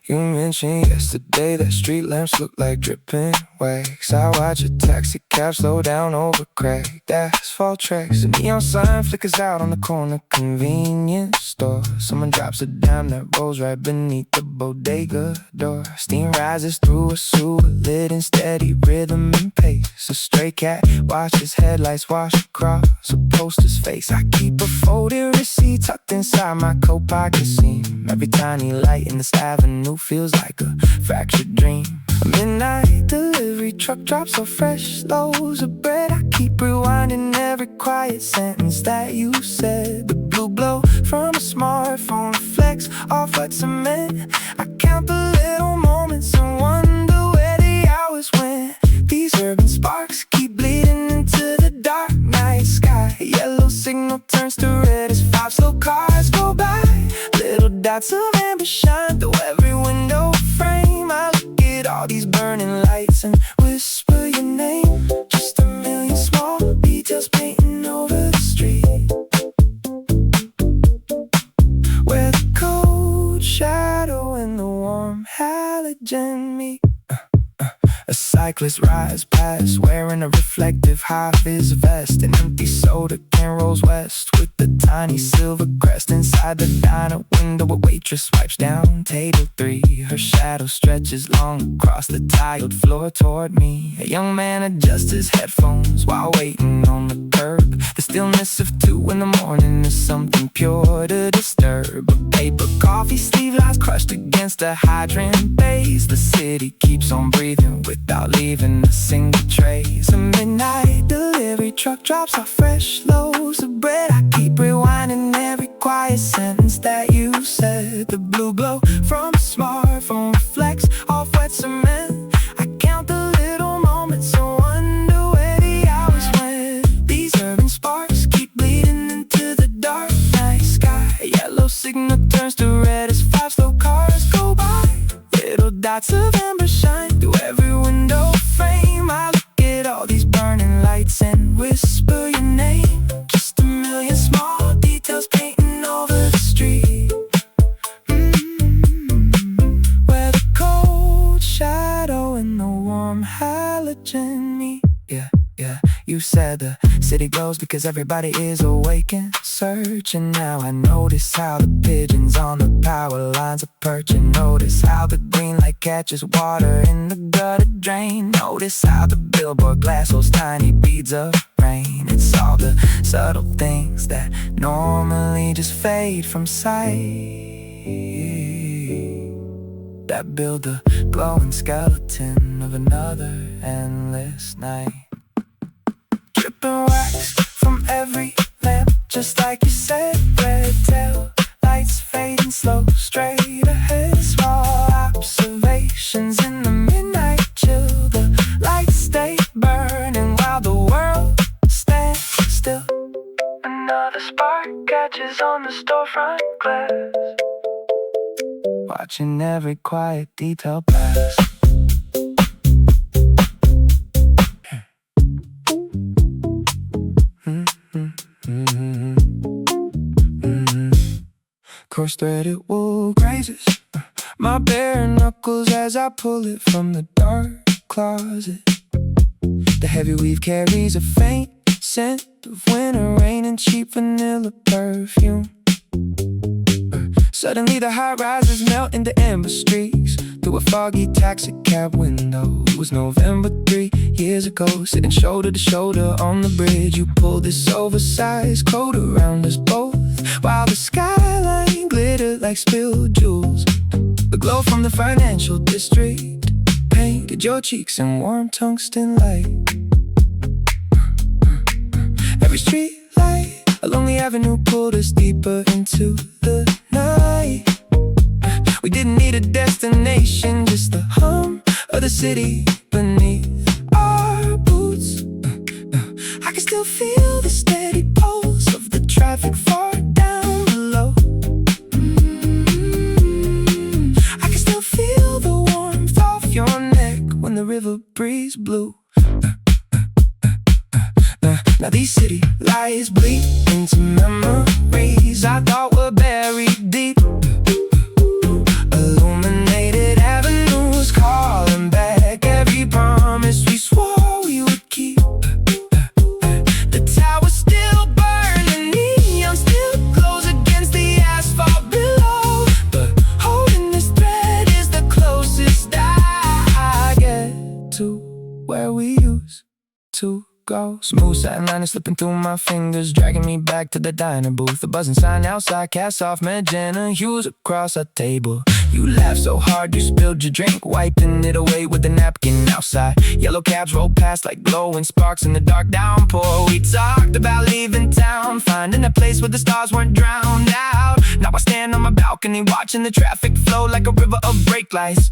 S1: You mentioned yesterday that street lamps look like dripping wax. I watch a taxi cab slow down over cracked asphalt tracks. A neon sign flickers out on the corner convenience store. Someone drops a dime that rolls right beneath the bodega door. Steam rises through a sewer lit in steady rhythm and pace. A stray cat watches headlights wash across a poster's face. I keep a folded receipt tucked inside my coat pocket seam. Every tiny light in this avenue feels like a fractured dream. A midnight delivery truck drops off fresh loaves of bread. I keep rewinding every quiet sentence that you said. The blue glow from a smartphone reflects off what cement. I count the little moments and wonder where the hours went. These urban sparks keep bleeding into the dark night sky. A yellow signal turns to red as 5 slow cars go by. Little dots of amber shine through every window frame. I look at all these burning lights and whisper your name. Just a million small details painting over the street, where the cold shadow and the warm halogen meet. A cyclist rides past wearing a reflective high-vis vest. An empty soda can rolls west with the tiny silver crest. Inside the diner window, a waitress swipes down table 3. Her shadow stretches long across the tiled floor toward me. A young man adjusts his headphones while waiting on the curb. The stillness of 2 in the morning is something pure to disturb. A paper coffee sleeve lies crushed against a hydrant base. The city keeps on breathing without leaving a single trace. A midnight delivery truck drops off fresh loaves of bread. I keep rewinding every quiet sentence that you said. The blue glow from a smartphone reflects off wet cement. I count the little moments and wonder where the hours went. These urban sparks keep bleeding into the dark night sky. A yellow signal turns to red as 5 slow cars go by. Little dots of amber shine through every window frame. I look at all these burning lights and whisper your name. Just a million small details painting over the street, where the cold shadow and the warm halogen meet. Yeah, you said the city glows because everybody is awake and searching. Now I notice how the pigeons on the power lines are perching. Notice how the green light catches water in the gutter drain. Notice how the billboard glass holds tiny beads of rain. It's all the subtle things that normally just fade from sight that build the glowing skeleton of another endless night. Dripping wax from every lamp, just like you said. Red tail lights fading slow, straight ahead. Small observations in the midnight chill. The lights stay burning while the world stands still. Another spark catches on the storefront glass, watching every quiet detail pass. Coarse-threaded wool grazes my bare knuckles as I pull it from the dark closet. The heavy weave carries a faint scent of winter rain and cheap vanilla perfume. Suddenly the high rises melt into amber streaks. Through a foggy taxi cab window. It was November 3 years ago. Sitting shoulder to shoulder on the bridge. You pulled this oversized coat around us both, while the skyline glittered like spilled jewels. The glow from the financial district painted your cheeks in warm tungsten light. Every street light along the avenue pulled us deeper into the night. We didn't need a destination, just the hum of the city beneath our boots. I can still feel the steady pulse of the traffic far down below. I can still feel the warmth off your neck when the river breeze blew. Now these city lights bleed into memories I thought were buried deep. Illuminated avenues calling back every promise we swore we would keep. The tower's still burning, neon still glows against the asphalt below. But holding this thread is the closest I get to where we used to go. Smooth satin line is slipping through my fingers, dragging me back to the diner booth. The buzzing sign outside casts off magenta hues across our table. You laughed so hard you spilled your drink, wiping it away with a napkin outside. Yellow cabs rolled past like glowing sparks in the dark downpour. We talked about leaving town, finding a place where the stars weren't drowned out. Now I stand on my balcony watching the traffic flow like a river of brake lights.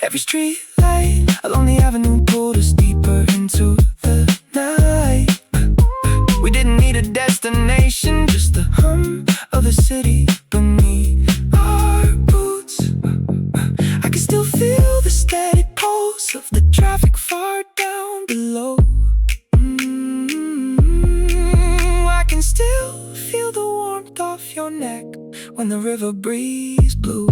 S1: Every street light along the avenue pulled us deeper into the night. We didn't need a destination, just the hum of the city beneath our boots. I can still feel the steady pulse of the traffic far down below. I can still feel the warmth off your neck when the river breeze blew.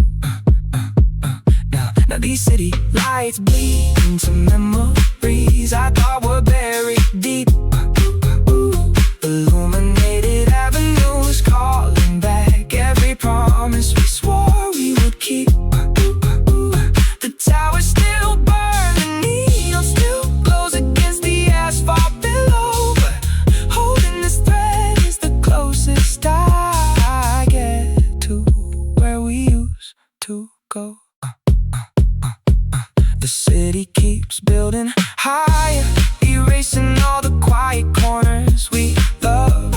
S1: Now these city lights bleed into memories I thought were buried deep. Illuminated avenues calling back every promise we swore we would keep. The tower's still burning, neon still glows against the asphalt below. But holding this thread is the closest I get to where we used to go. The city keeps building higher, erasing all the quiet corners we love.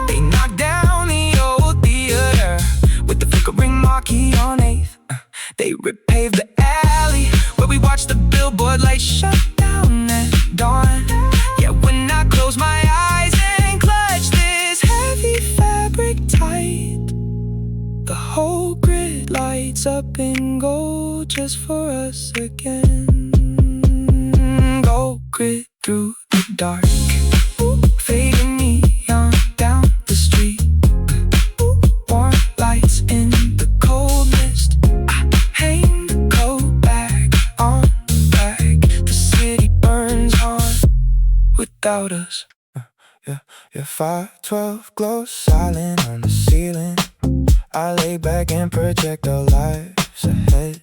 S1: They knock down the old theater with the flickering marquee on 8th. They repave the alley where we watch the billboard lights shut down at dawn. Yeah, when I close my eyes and clutch this heavy fabric tight, the whole grid lights up in gold just for us again. Gold grid through the dark, fading neon down the street. Warm lights in the cold mist. I hang the coat back on the back. The city burns on without us. Yeah, 512 glows silent on the ceiling. I lay back and project our lives ahead.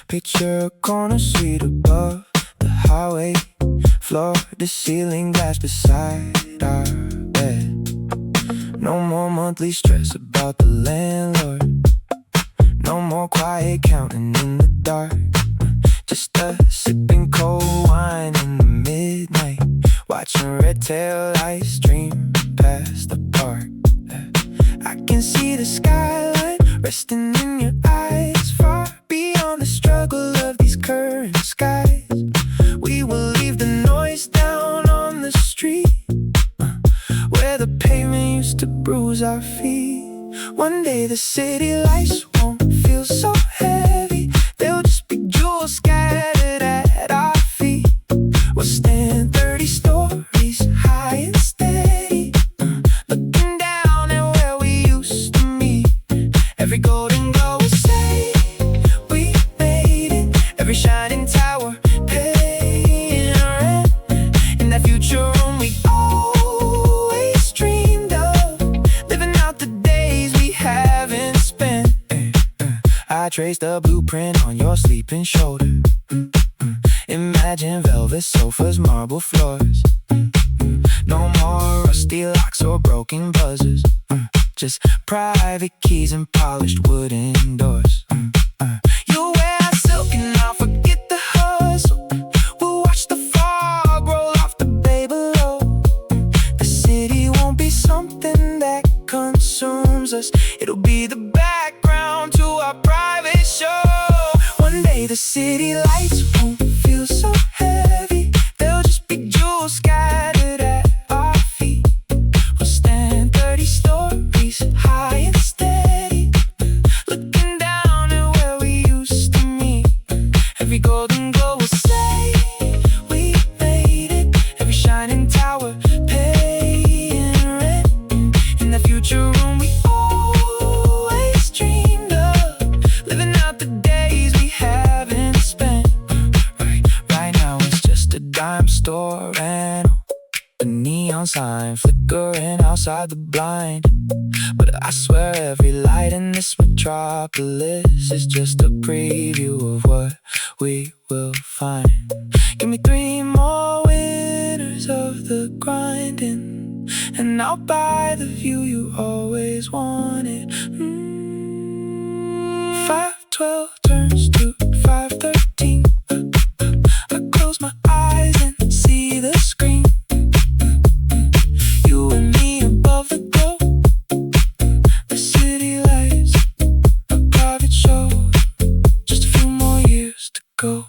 S1: Picture a corner suite above the highway, floor to ceiling glass beside our bed. No more monthly stress about the landlord. No more quiet counting in the dark. Just us sipping cold wine in the midnight, watching red tail lights stream past the park. I can see the skyline resting in your eyes, far beyond the struggle of these current skies. We will leave the noise down on the street, where the pavement used to bruise our feet. One day the city lights won't feel so heavy. They'll just be jewels scattered at our feet. We'll stand 30 stories high and steady, looking down at where we used to meet. Every golden glow will say we made it. Every shining tower paying rent. In that future room we always dreamed of, living out the days we haven't I trace the blueprint on your sleeping shoulder. Imagine velvet sofas, marble floors. No more rusty locks or broken buzzers. Just private keys and polished wooden doors. You'll wear silk and I'll forget the hustle. We'll watch the fog roll off the bay below. The city won't be something that consumes us. It'll be the background to our private show. One day the city lights won't feel so heavy. They'll just be jewels scattered at our feet. We'll stand 30 stories high and steady, looking down at where we used to meet. Every golden glow will say we made it. Every shining tower paying rent. In the future room we always dreamed of, living out the days we haven't spent. Right now it's just a dime store and a neon sign flickering outside the blind. But I swear every light in this metropolis is just a preview of what we will find. Give me 3 more winters of the grinding, and I'll buy the view you always wanted. 512 turns to 513. I close my eyes and see the screen. You and me above the glow. The city lights, a private show. Just a few more years to go.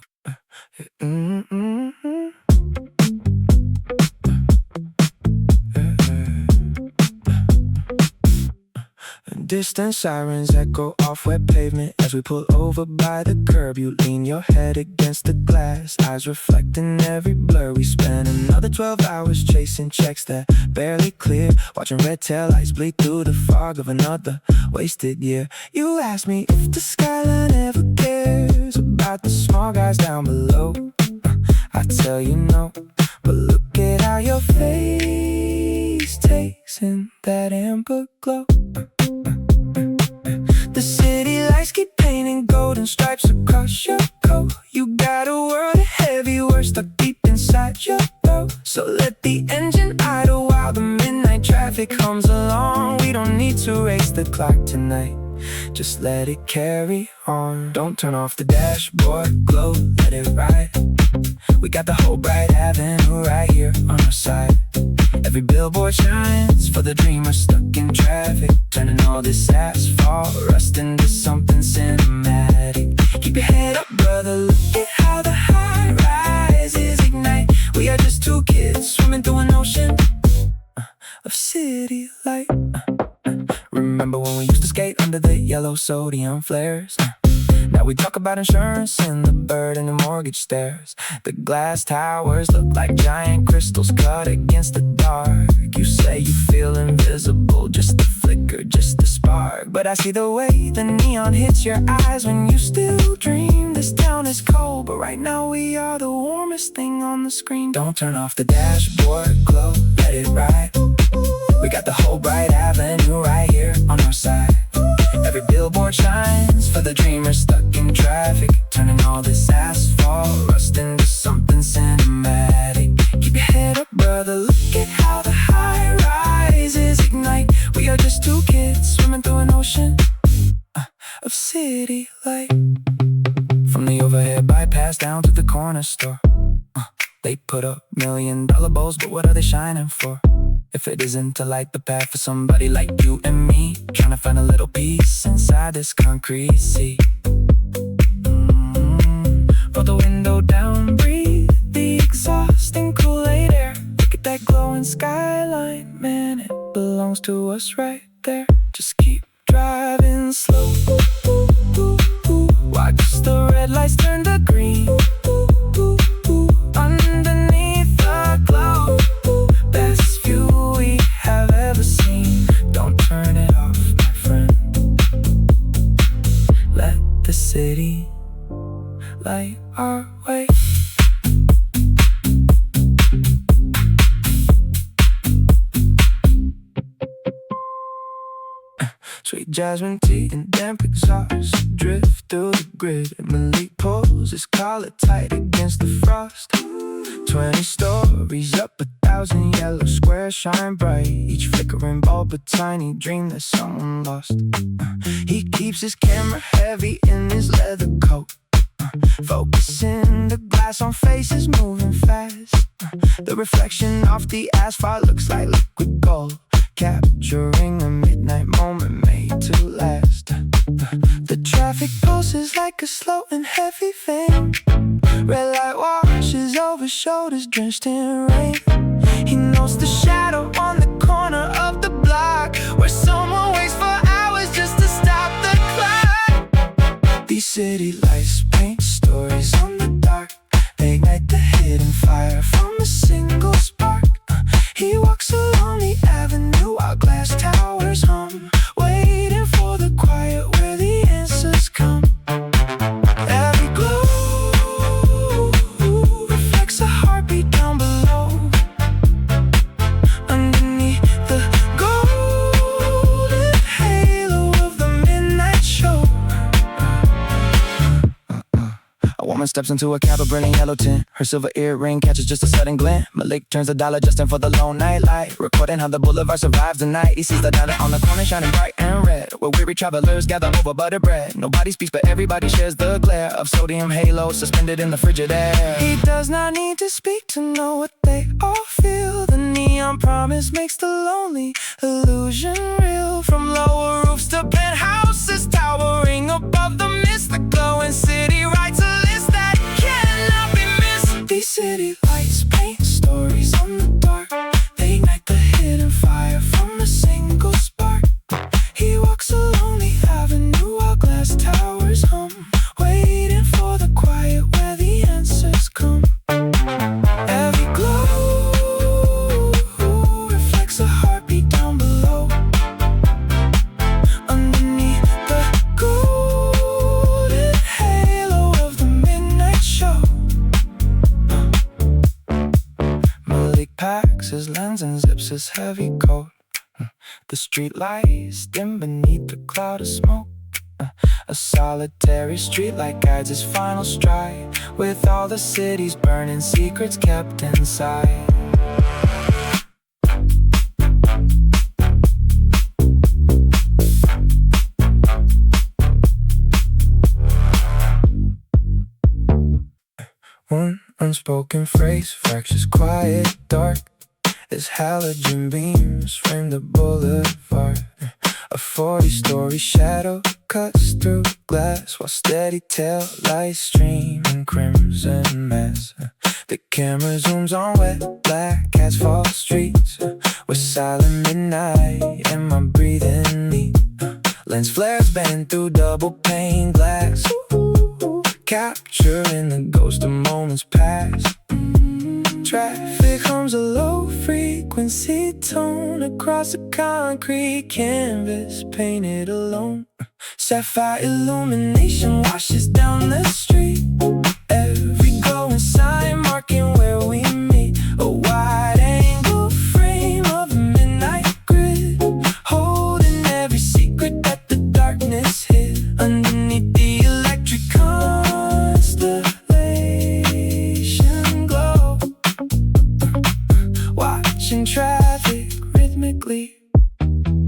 S1: Distant sirens echo off wet pavement as we pull over by the curb. You lean your head against the glass, eyes reflecting every blur. We spend another 12 hours chasing checks that barely clear, watching red taillights bleed through the fog of another wasted year. You ask me if the skyline ever cares about the small guys down below. I tell you no, but look at how your face takes in that amber glow. The city lights keep painting golden stripes across your coat. You got a world of heavy work stuck deep inside your throat. So let the engine idle while the midnight traffic comes along. We don't need to race the clock tonight, just let it carry on. Don't turn off the dashboard glow, let it ride. We got the whole bright avenue right here on our side. Every billboard shines for the dreamer stuck in traffic, turning all this asphalt rust into something cinematic. Keep your head up, brother, look at how the high rises ignite. We are just 2 kids swimming through an ocean of city light. Remember when we used to skate under the yellow sodium flares? Now we talk about insurance and the burden of mortgage stares. The glass towers look like giant crystals cut against the dark. You say you feel invisible, just a flicker, just a spark. But I see the way the neon hits your eyes when you still dream. This town is cold, but right now we are the warmest thing on the screen. Don't turn off the dashboard glow, let it ride. We got the whole bright avenue right here on our side. Every billboard shines for the dreamer stuck in traffic, turning all this asphalt rust into something cinematic. Keep your head up, brother, look at how the high rises ignite. We are just 2 kids swimming through an ocean of city light. From the overhead bypass down to the corner store, they put up $1 million bowls, but what are they shining for? If it isn't to light the path for somebody like you and me, trying to find a little peace inside this concrete sea. Roll the window down, breathe the exhausting Kool-Aid air. Look at that glowing skyline, man, it belongs to us right there. Just keep driving slow. Watch the red lights turn to green. Underneath the glow, best view we have ever seen. Don't turn it off, my friend. Let the city light our way. Sweet jasmine tea and damp exhaust drift through the grid. Malik pulls his collar tight against the frost. 20 stories up, 1,000 yellow squares shine bright. Each flickering bulb a tiny dream that someone lost. He keeps his camera heavy in his leather coat, focusing the glass on faces moving fast. The reflection off the asphalt looks like liquid gold, capturing a midnight moment made to last. The traffic pulses like a slow and heavy vein. Red light washes over shoulders drenched in rain. He knows the shadow on the corner of the block, where someone waits for hours just to stop the clock. These city lights paint stories on the dark. They ignite the hidden fire from a single spark. He walks along the avenue while glass towers hum, waiting for the quiet where the answers come. Every glow reflects a heartbeat down below. Underneath the golden halo of the midnight show. A woman steps into a cab of burning yellow tint. Her silver earring catches just a sudden glint. Malik turns the dial adjusting for the lone night light, recording how the boulevard survives the night. He sees the dial on the corner shining bright and red, where weary travelers gather over buttered bread. Nobody speaks but everybody shares the glare of sodium halo suspended in the frigid air. He does not need to speak to know what they all feel. The neon promise makes the lonely illusion real. From lower roofs to penthouses towering above the mist, the glowing city writes a list that cannot be missed. These city lights paint stories on the dark. They ignite the hidden fire from a single spark. He walks along the avenue while glass towers hum, waiting for the quiet where the answers come. Every glow reflects a heartbeat down below. Underneath the golden halo of the midnight show. Malik packs his lens and zips his heavy coat. The street lights dim beneath the cloud of smoke. A solitary streetlight guides his final stride, with all the city's burning secrets kept inside. One unspoken phrase fractures quiet dark as halogen beams frame the boulevard. A 40-story shadow cuts through glass, while steady tail lights stream in crimson mass. The camera zooms on wet black asphalt streets, with silent midnight and my breathing neat. Lens flares bend through double pane glass, capturing the ghost of moments past. Traffic hums a low frequency tone across the concrete canvas painted alone. Sapphire illumination washes down the street. Every glowing sign marking where we meet. A wide angle frame of a midnight grid, holding every secret that the darkness hid. Underneath the electric constellation glow, watching traffic rhythmically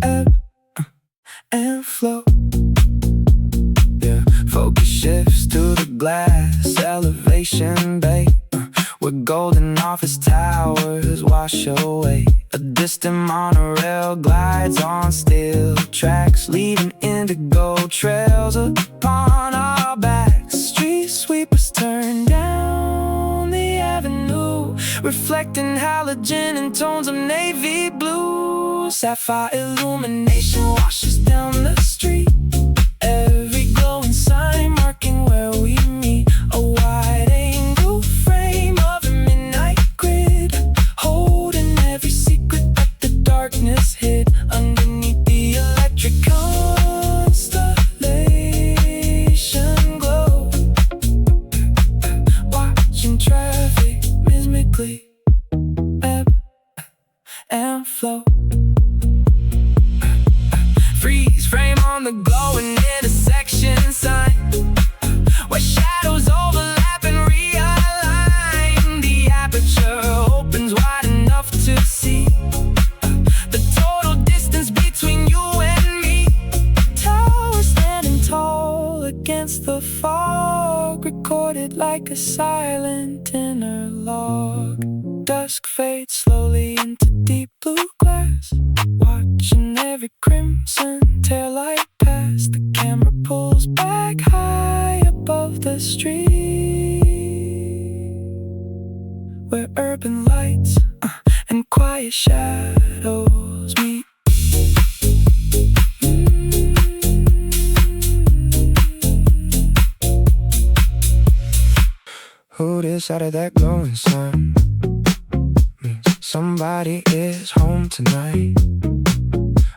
S1: ebb and flow. Yeah, focus shifts to the glass elevation bay, where golden office towers wash away. A distant monorail glides on steel tracks, leaving indigo trails upon our backs. Street sweepers turn down the avenue, reflecting halogen in tones of navy blue. Sapphire illumination washes down the street. Every glowing sign marking where we meet. A wide angle frame of a midnight grid, holding every secret that the darkness hid. Underneath the electric constellation glow, watching traffic rhythmically ebb and flow. Freeze frame on the glowing intersection sign, where shadows overlap and realign. The aperture opens wide enough to see the total distance between you and me. Tower standing tall against the fog, recorded like a silent inner log. Dusk fades slowly into deep blue glass, watching every crimson taillight pass. The camera pulls back high above the street, where urban lights and quiet shadows meet. Who decided that glowing sun means somebody is home tonight?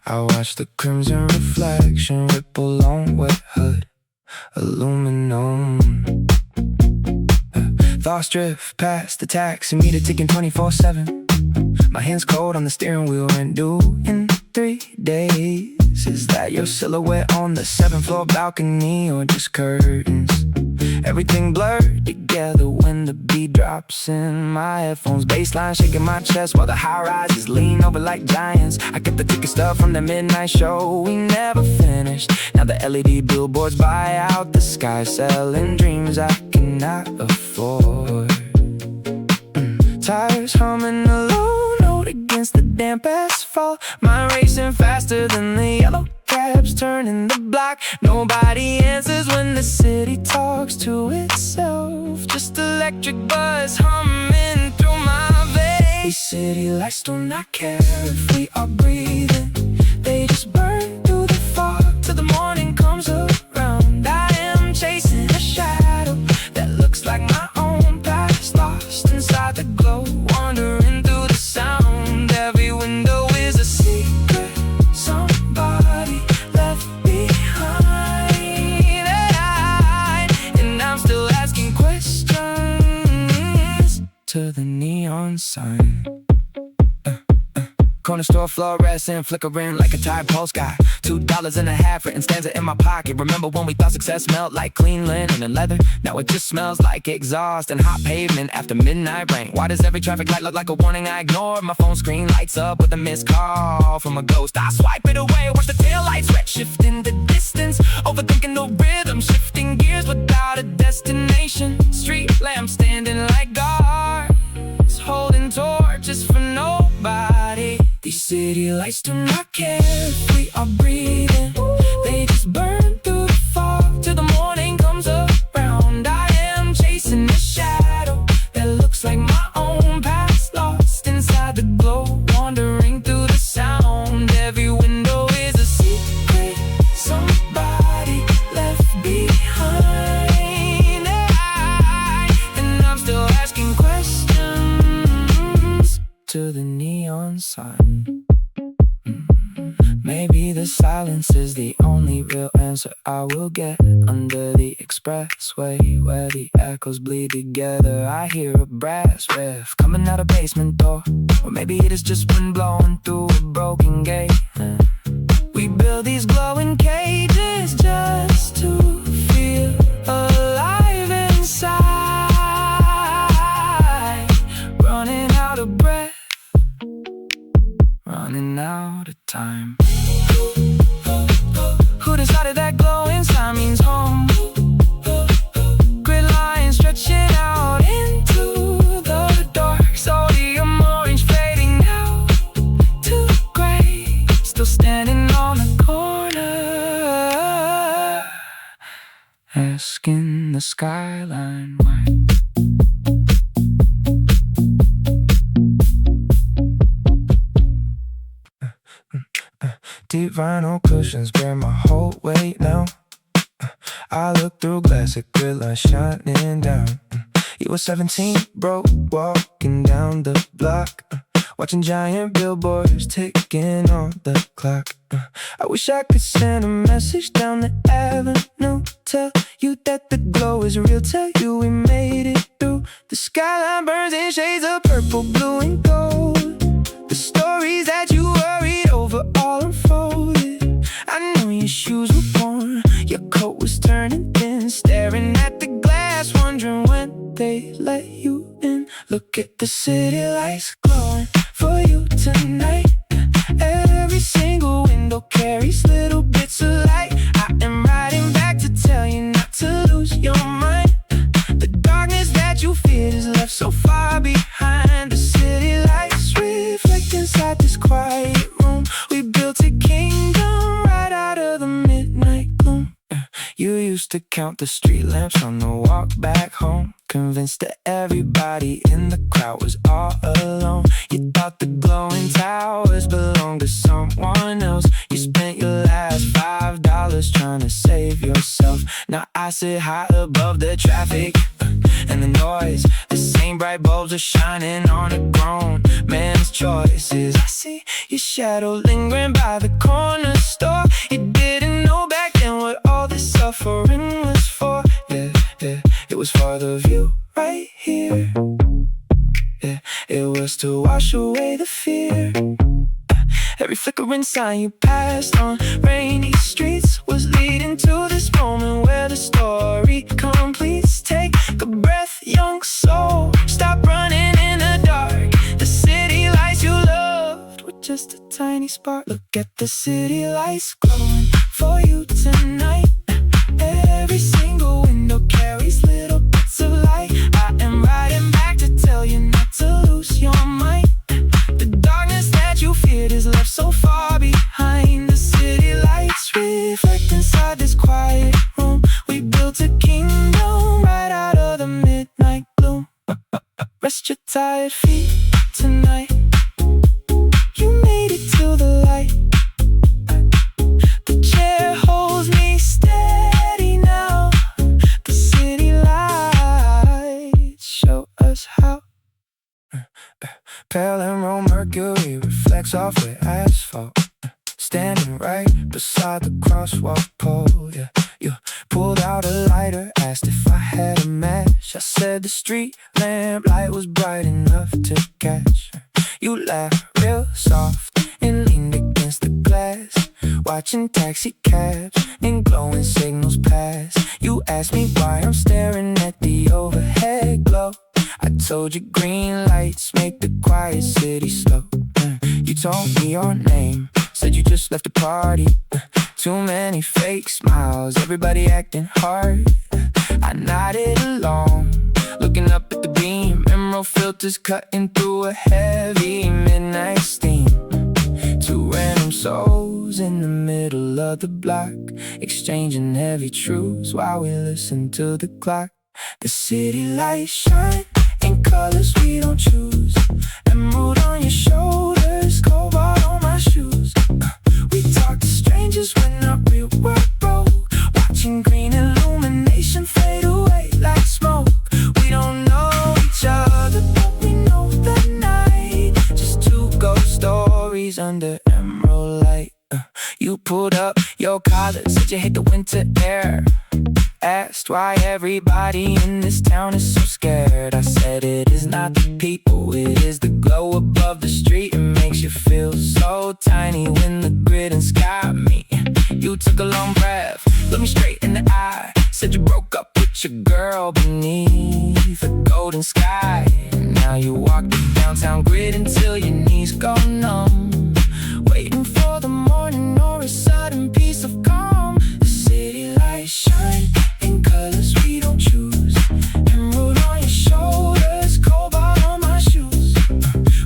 S1: I watch the crimson reflection ripple along wet hood, aluminum. Thoughts drift past the taxi meter ticking 24/7. My hands cold on the steering wheel and due in 3 days. Is that your silhouette on the 7th floor balcony or just curtains? Everything blurred together when the beat drops in my headphones. Bassline shaking my chest while the high-rises lean over like giants. I kept the ticket stub from the midnight show we never finished. Now the LED billboards buy out the sky, selling dreams I cannot afford. Tires humming a low note against the damp asphalt. Mind racing faster than the yellow cabs turning the block. Nobody answers when the city talks to itself. Just electric buzz humming through my veins. These city lights do not care if we are breathing. They just burn through the fog till the morning comes around. I am chasing a shadow that looks like my own past, lost inside the glow, wandering through the sound. Every window is a secret somebody left behind, and I'm still asking questions to the neon sign. Corner store fluorescent, flickering like a tired pulse guy. $2.50 written stanza in my pocket. Remember when we thought success smelled like clean linen and leather? Now it just smells like exhaust and hot pavement after midnight rain. Why does every traffic light look like a warning I ignore? My phone screen lights up with a missed call from a ghost. I swipe it away, watch the taillights red shift in the distance. Overthinking the rhythm, shifting gears without a destination. Street lamps standing like guards, holding torches for nobody. These city lights do not care if we are breathing. They just burn through the fog till the morning comes around. I am chasing a shadow that looks like my own past, lost inside the glow, wandering through the sound. Every window is a secret somebody left behind, and I'm still asking questions to the neon sign. Maybe the silence is the only real answer I will get. Under the expressway where the echoes bleed together, I hear a brass riff coming out a basement door. Or maybe it is just wind blowing through a broken gate. We build these glowing cages just to feel alive inside. Running out of breath, running out of time. Who decided that glowing sign means home? Grid lines stretching out into the dark. Sodium orange fading now to gray. Still standing on the corner, asking the skyline why. Deep vinyl cushions bear my whole weight now. I look through glass at grid lines shining down. You were 17, broke, walking down the block, watching giant billboards ticking on the clock. I wish I could send a message down the avenue, tell you that the glow is real, tell you we made it through. The skyline burns in shades of purple, blue, and gold. The stories that you worried over all unfolded. I know your shoes will get the city lights glowing for you tonight. Every single window carries little bits of light. I am riding back to tell you not to lose your mind. The darkness that you feared is left so far behind. The city lights reflect inside this quiet room. We built a kingdom right out of the midnight gloom. You used to count the street lamps on the walk back home, convinced that everybody in the crowd was all alone. You thought the glowing towers belonged to someone else. You spent your last $5 trying to save yourself. Now I sit high above the traffic and the noise. The same bright bulbs are shining on a grown man's choices. I see your shadow lingering by the corner store. You didn't know back then what all this suffering was for. Yeah, it was for the view right here. Yeah, it was to wash away the fear. Every flickering sign you passed on rainy streets was leading to this moment where the story completes. Take a breath, young soul, stop running in the dark. The city lights you loved were just a tiny spark. Look at the city lights glowing for you tonight. Every single window carries little bits of light. I am riding back to tell you not to lose your mind. The darkness that you feared is left so far behind. The city lights reflect inside this quiet room. We built a kingdom right out of the midnight gloom. Rest your tired feet tonight. You made it to the light. The chair holds me steady now. The city lights show us how. Pale emerald mercury reflects off with asphalt. Standing right beside the crosswalk pole. Yeah, you pulled out a lighter, asked if I had a match. I said the street lamp light was bright enough to catch. You laughed real soft and leaned against the glass, watching taxi cabs and glowing signals pass. You asked me why I'm staring at the overhead glow. I told you green lights make the quiet city slow. You told me your name, said you just left a party. Too many fake smiles, everybody acting hard. I nodded along, looking up at the beam. Emerald filters cutting through a heavy midnight steam. Two random souls in the middle of the block, exchanging heavy truths while we listen to the clock. The city lights shine in colors we don't choose. Emerald on your shoulders, cobalt on my shoes. We talk to strangers when our real world broke, watching green illumination fade away like smoke. We don't know each other, but we know the night. Just two ghost stories under emerald light. You pulled up your collar, said you hate the winter air. Asked why everybody in this town is so scared. I said it is not the people, it is the glow above the street. It makes you feel so tiny when the grid and sky meet. You took a long breath, looked me straight in the eye, said you broke up with your girl beneath a golden sky. Now you walk the downtown grid until your knees go numb, waiting for the morning or a sudden piece of calm. The city lights shine in colors we don't choose. Emerald on your shoulders, cobalt on my shoes.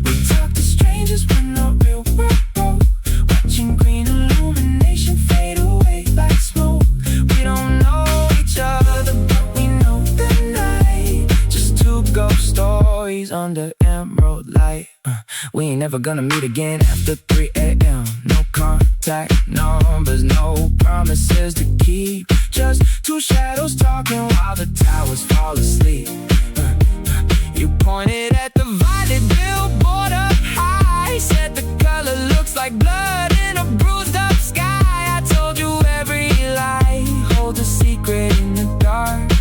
S1: We talk to strangers when our real world broke, watching green illumination fade away like smoke. We don't know each other, but we know the night. Just two ghost stories under emerald light. We ain't never gonna meet again after 3 a.m. No contact numbers, no promises to keep. Just two shadows talking while the towers fall asleep. You pointed at the violet billboard up high, said the color looks like blood in a bruised up sky. I told you every lie holds a secret in the dark,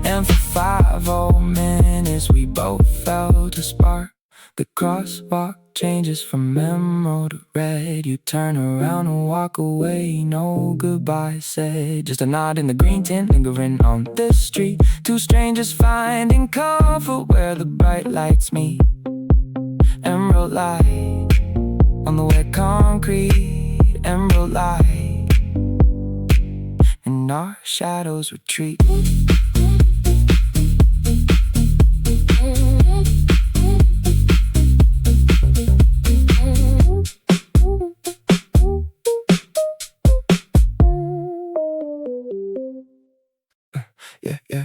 S1: and for 5 whole minutes we both felt a spark. The crosswalk changes from emerald to red. You turn around and walk away, no goodbye said. Just a nod in the green tint, lingering on the street. Two strangers finding comfort where the bright lights meet. Emerald light on the wet concrete. Emerald light, and our shadows retreat.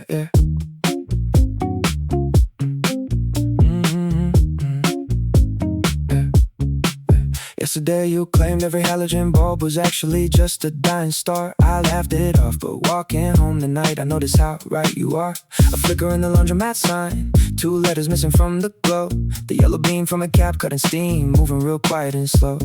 S1: Yeah. Yesterday you claimed every halogen bulb was actually just a dying star. I laughed it off, but walking home tonight I noticed how right you are. A flicker in the laundromat sign, two letters missing from the glow. The yellow beam from a cap cutting steam, moving real quiet and slow.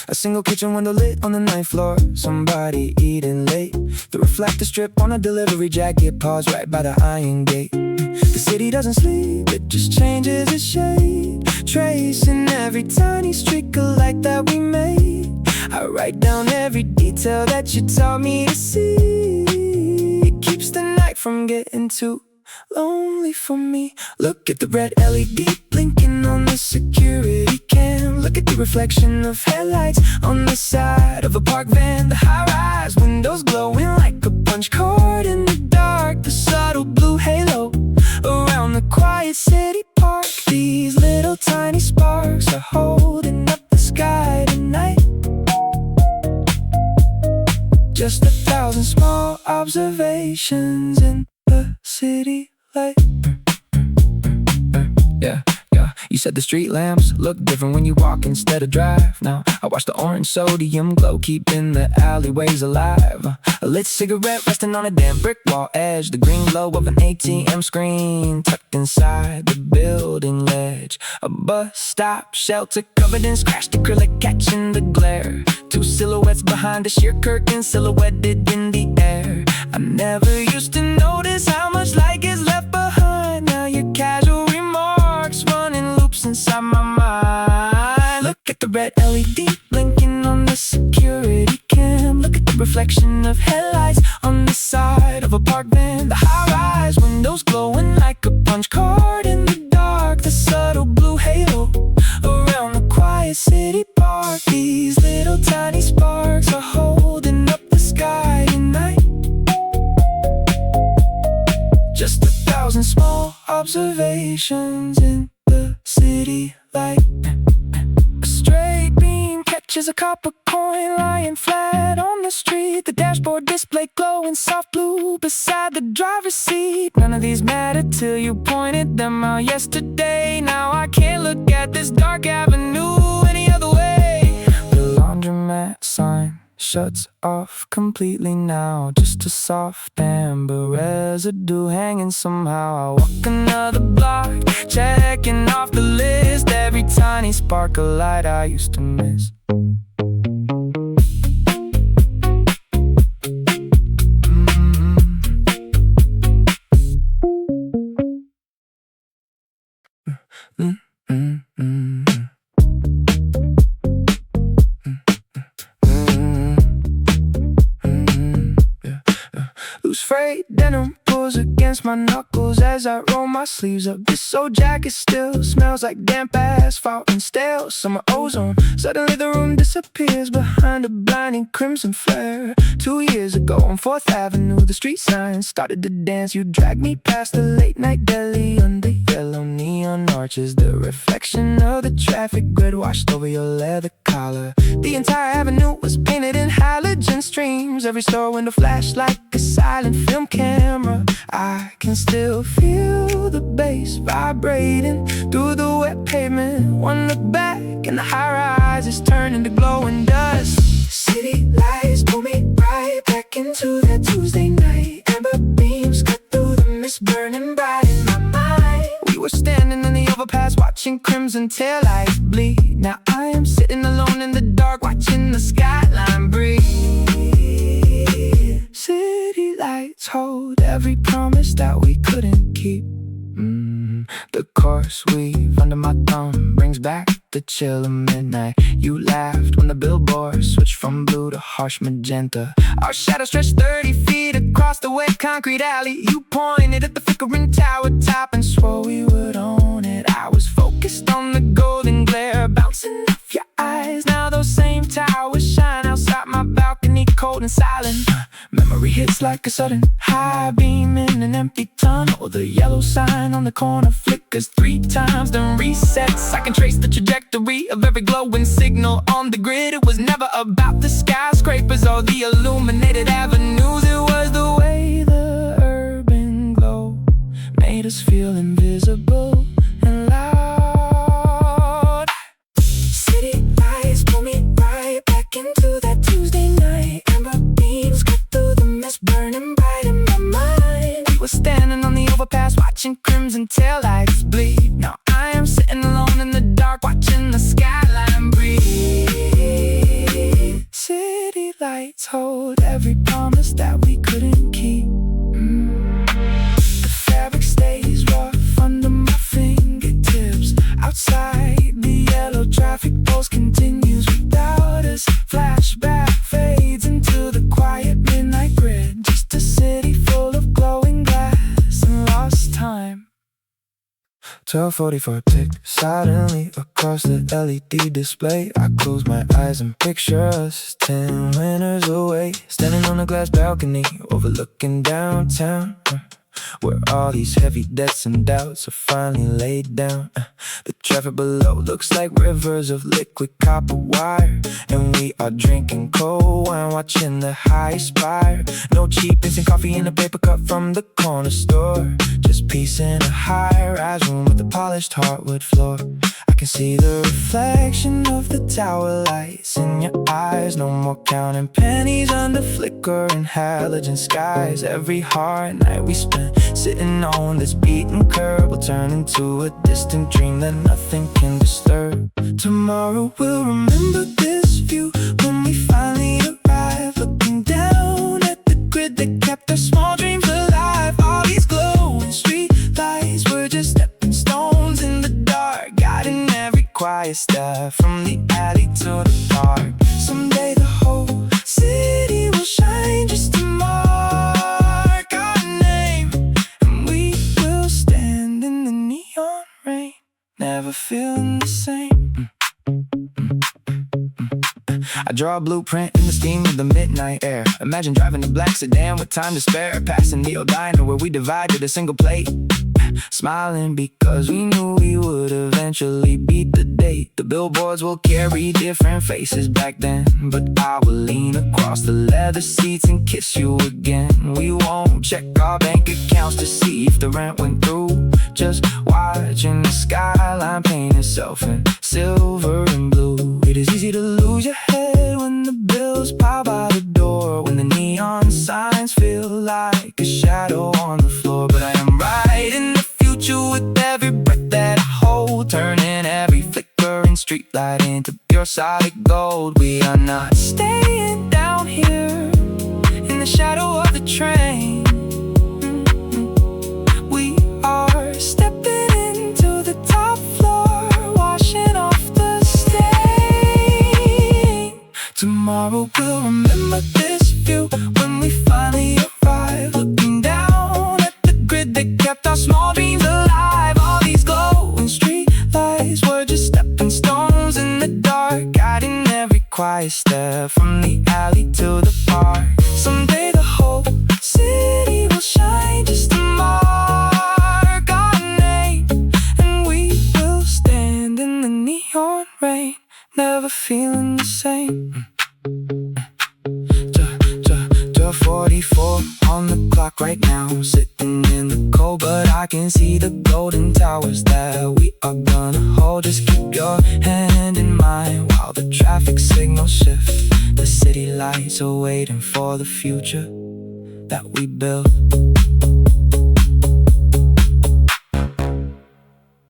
S1: A single kitchen window lit on the 9th floor. Somebody eating late. The reflector strip on a delivery jacket paused right by the iron gate. The city doesn't sleep, it just changes its shape, tracing every tiny streak of light that we made. I write down every detail that you taught me to see. It keeps the night from getting too lonely for me. Look at the red LED blinking on the security cam. Look at the reflection of headlights on the side of a park van. The high-rise windows glowing like a punch card in the dark. The subtle blue halo around the quiet city park. These little tiny sparks are holding up the sky tonight. Just 1,000 small observations in the city light. Yeah. You said the street lamps look different when you walk instead of drive. Now I watch the orange sodium glow keeping the alleyways alive. A lit cigarette resting on a damn brick wall edge. The green glow of an ATM screen tucked inside the building ledge. A bus stop shelter covered in scratched acrylic catching the glare. Two silhouettes behind a sheer curtain silhouetted in the air. I never used to notice how much light gets left behind. Now your casual remarks running loops inside my mind. Look at the red LED blinking on the security cam. Look at the reflection of headlights on the side of a park van. The high-rise windows glowing like a punch card in the dark. The subtle blue halo around the quiet city park. These little tiny sparks are holding up the sky tonight. Just 1,000 small observations in the city light. A straight beam catches a copper coin lying flat on the street. The dashboard display glowing soft blue beside the driver's seat. None of these mattered till you pointed them out yesterday. Now I can't look at this dark avenue any other way. The laundromat sign shuts off completely now. Just a soft amber residue hanging somehow. I walk another block, checking off the list every tiny spark of light I used to miss. Loose frayed denim pulls against my knuckles as I roll my sleeves up. This old jacket still smells like damp asphalt and stale summer ozone. Suddenly the room disappears behind a blinding crimson flare. 2 years ago on 4th Avenue, the street signs started to dance. You dragged me past the late night deli under yellow neon arches. The reflection of the traffic grid washed over your leather collar. The entire avenue was painted in halogen streams. Every store window flashed like a silent film camera. I can still feel the bass vibrating through the wet pavement. One look back and the high-rise is turning to glowing dust. City lights pull me right back into that Tuesday night. Amber beams cut through the mist, burning bright in my mind. We were standing in the overpass watching crimson taillights bleed. Now I am sitting alone in the dark watching the skyline breathe. City lights hold every promise that we couldn't keep. The course weave under my thumb the chill of midnight. You laughed when the billboard switched from blue to harsh magenta. Our shadows stretched 30 feet across the wet concrete alley. You pointed at the flickering tower top and swore we would own it. I was focused on the golden glare bouncing off your eyes. Now those same towers shine outside my balcony, cold and silent. Memory hits like a sudden high beam in an empty tunnel. The yellow sign on the corner flickers 3 times, then resets. I can trace the trajectory of every glowing signal on the grid. It was never about the skyscrapers or the illuminated avenues. It was the way the urban glow made us feel invisible and loud. City lights pull me right back into that Tuesday night. Amber beams cut through the mist, burning bright in my mind. We were standing on the overpass watching crimson taillights bleed. Now I am sitting alone in the dark watching the skyline breathe. City lights hold every promise that we couldn't keep. The fabric stays rough under my fingertips. Outside, the yellow traffic pulse continues without us. Flashback fades into the quiet midnight grid. Just a city full of glowing glass and lost time. 12:44 tick silently across the LED display. I close my eyes and picture us 10 winners away, standing on a glass balcony overlooking downtown, where all these heavy debts and doubts are finally laid down. The traffic below looks like rivers of liquid copper wire, and we are drinking cold wine, watching the high spire. No cheap instant coffee in a paper cup from the corner store, just peace in a high-rise room with a polished hardwood floor. I can see the reflection of the tower lights in your eyes. No more counting pennies under flickering halogen skies. Every hard night we spend sitting on this beaten curb will turn into a distant dream that nothing can disturb. Tomorrow we'll remember this view when we finally arrive, looking down at the grid that kept our small dreams alive. All these glowing street lights were just stepping stones in the dark, guiding every quiet step from the alley to the park. Someday the whole city will shine just to mark our name, and we will stand in the neon rain, never feeling the same. I draw a blueprint in the steam of the midnight air. Imagine driving a black sedan with time to spare, passing the old diner where we divided a single plate, smiling because we knew we would eventually beat the date. The billboards will carry different faces back then, but I will lean across the leather seats and kiss you again. We won't check our bank accounts to see if the rent went through, just watching the skyline paint itself in silver and blue. It is easy to lose your head when the bills pile by the door, when the neon signs feel like a shadow on the floor. But I am right in the future with every breath that I hold, turning every flickering streetlight into pure solid gold. We are not staying down here in the shadow of the train. We are stepping into the top floor, washing off the stain. Tomorrow we'll remember this view when we finally arrive, looking down at the grid that kept our small dreams alive. All these glowing street lights were just stepping stones in the dark, guiding every quiet step from the alley to the park. Someday the whole city will shine just to mark our name, and we will stand in the neon rain, never feeling the same. 44 on the clock right now, sitting in the cold, but I can see the golden towers that we are gonna hold. Just keep your hand in mine while the traffic signals shift. The city lights are waiting for the future that we built.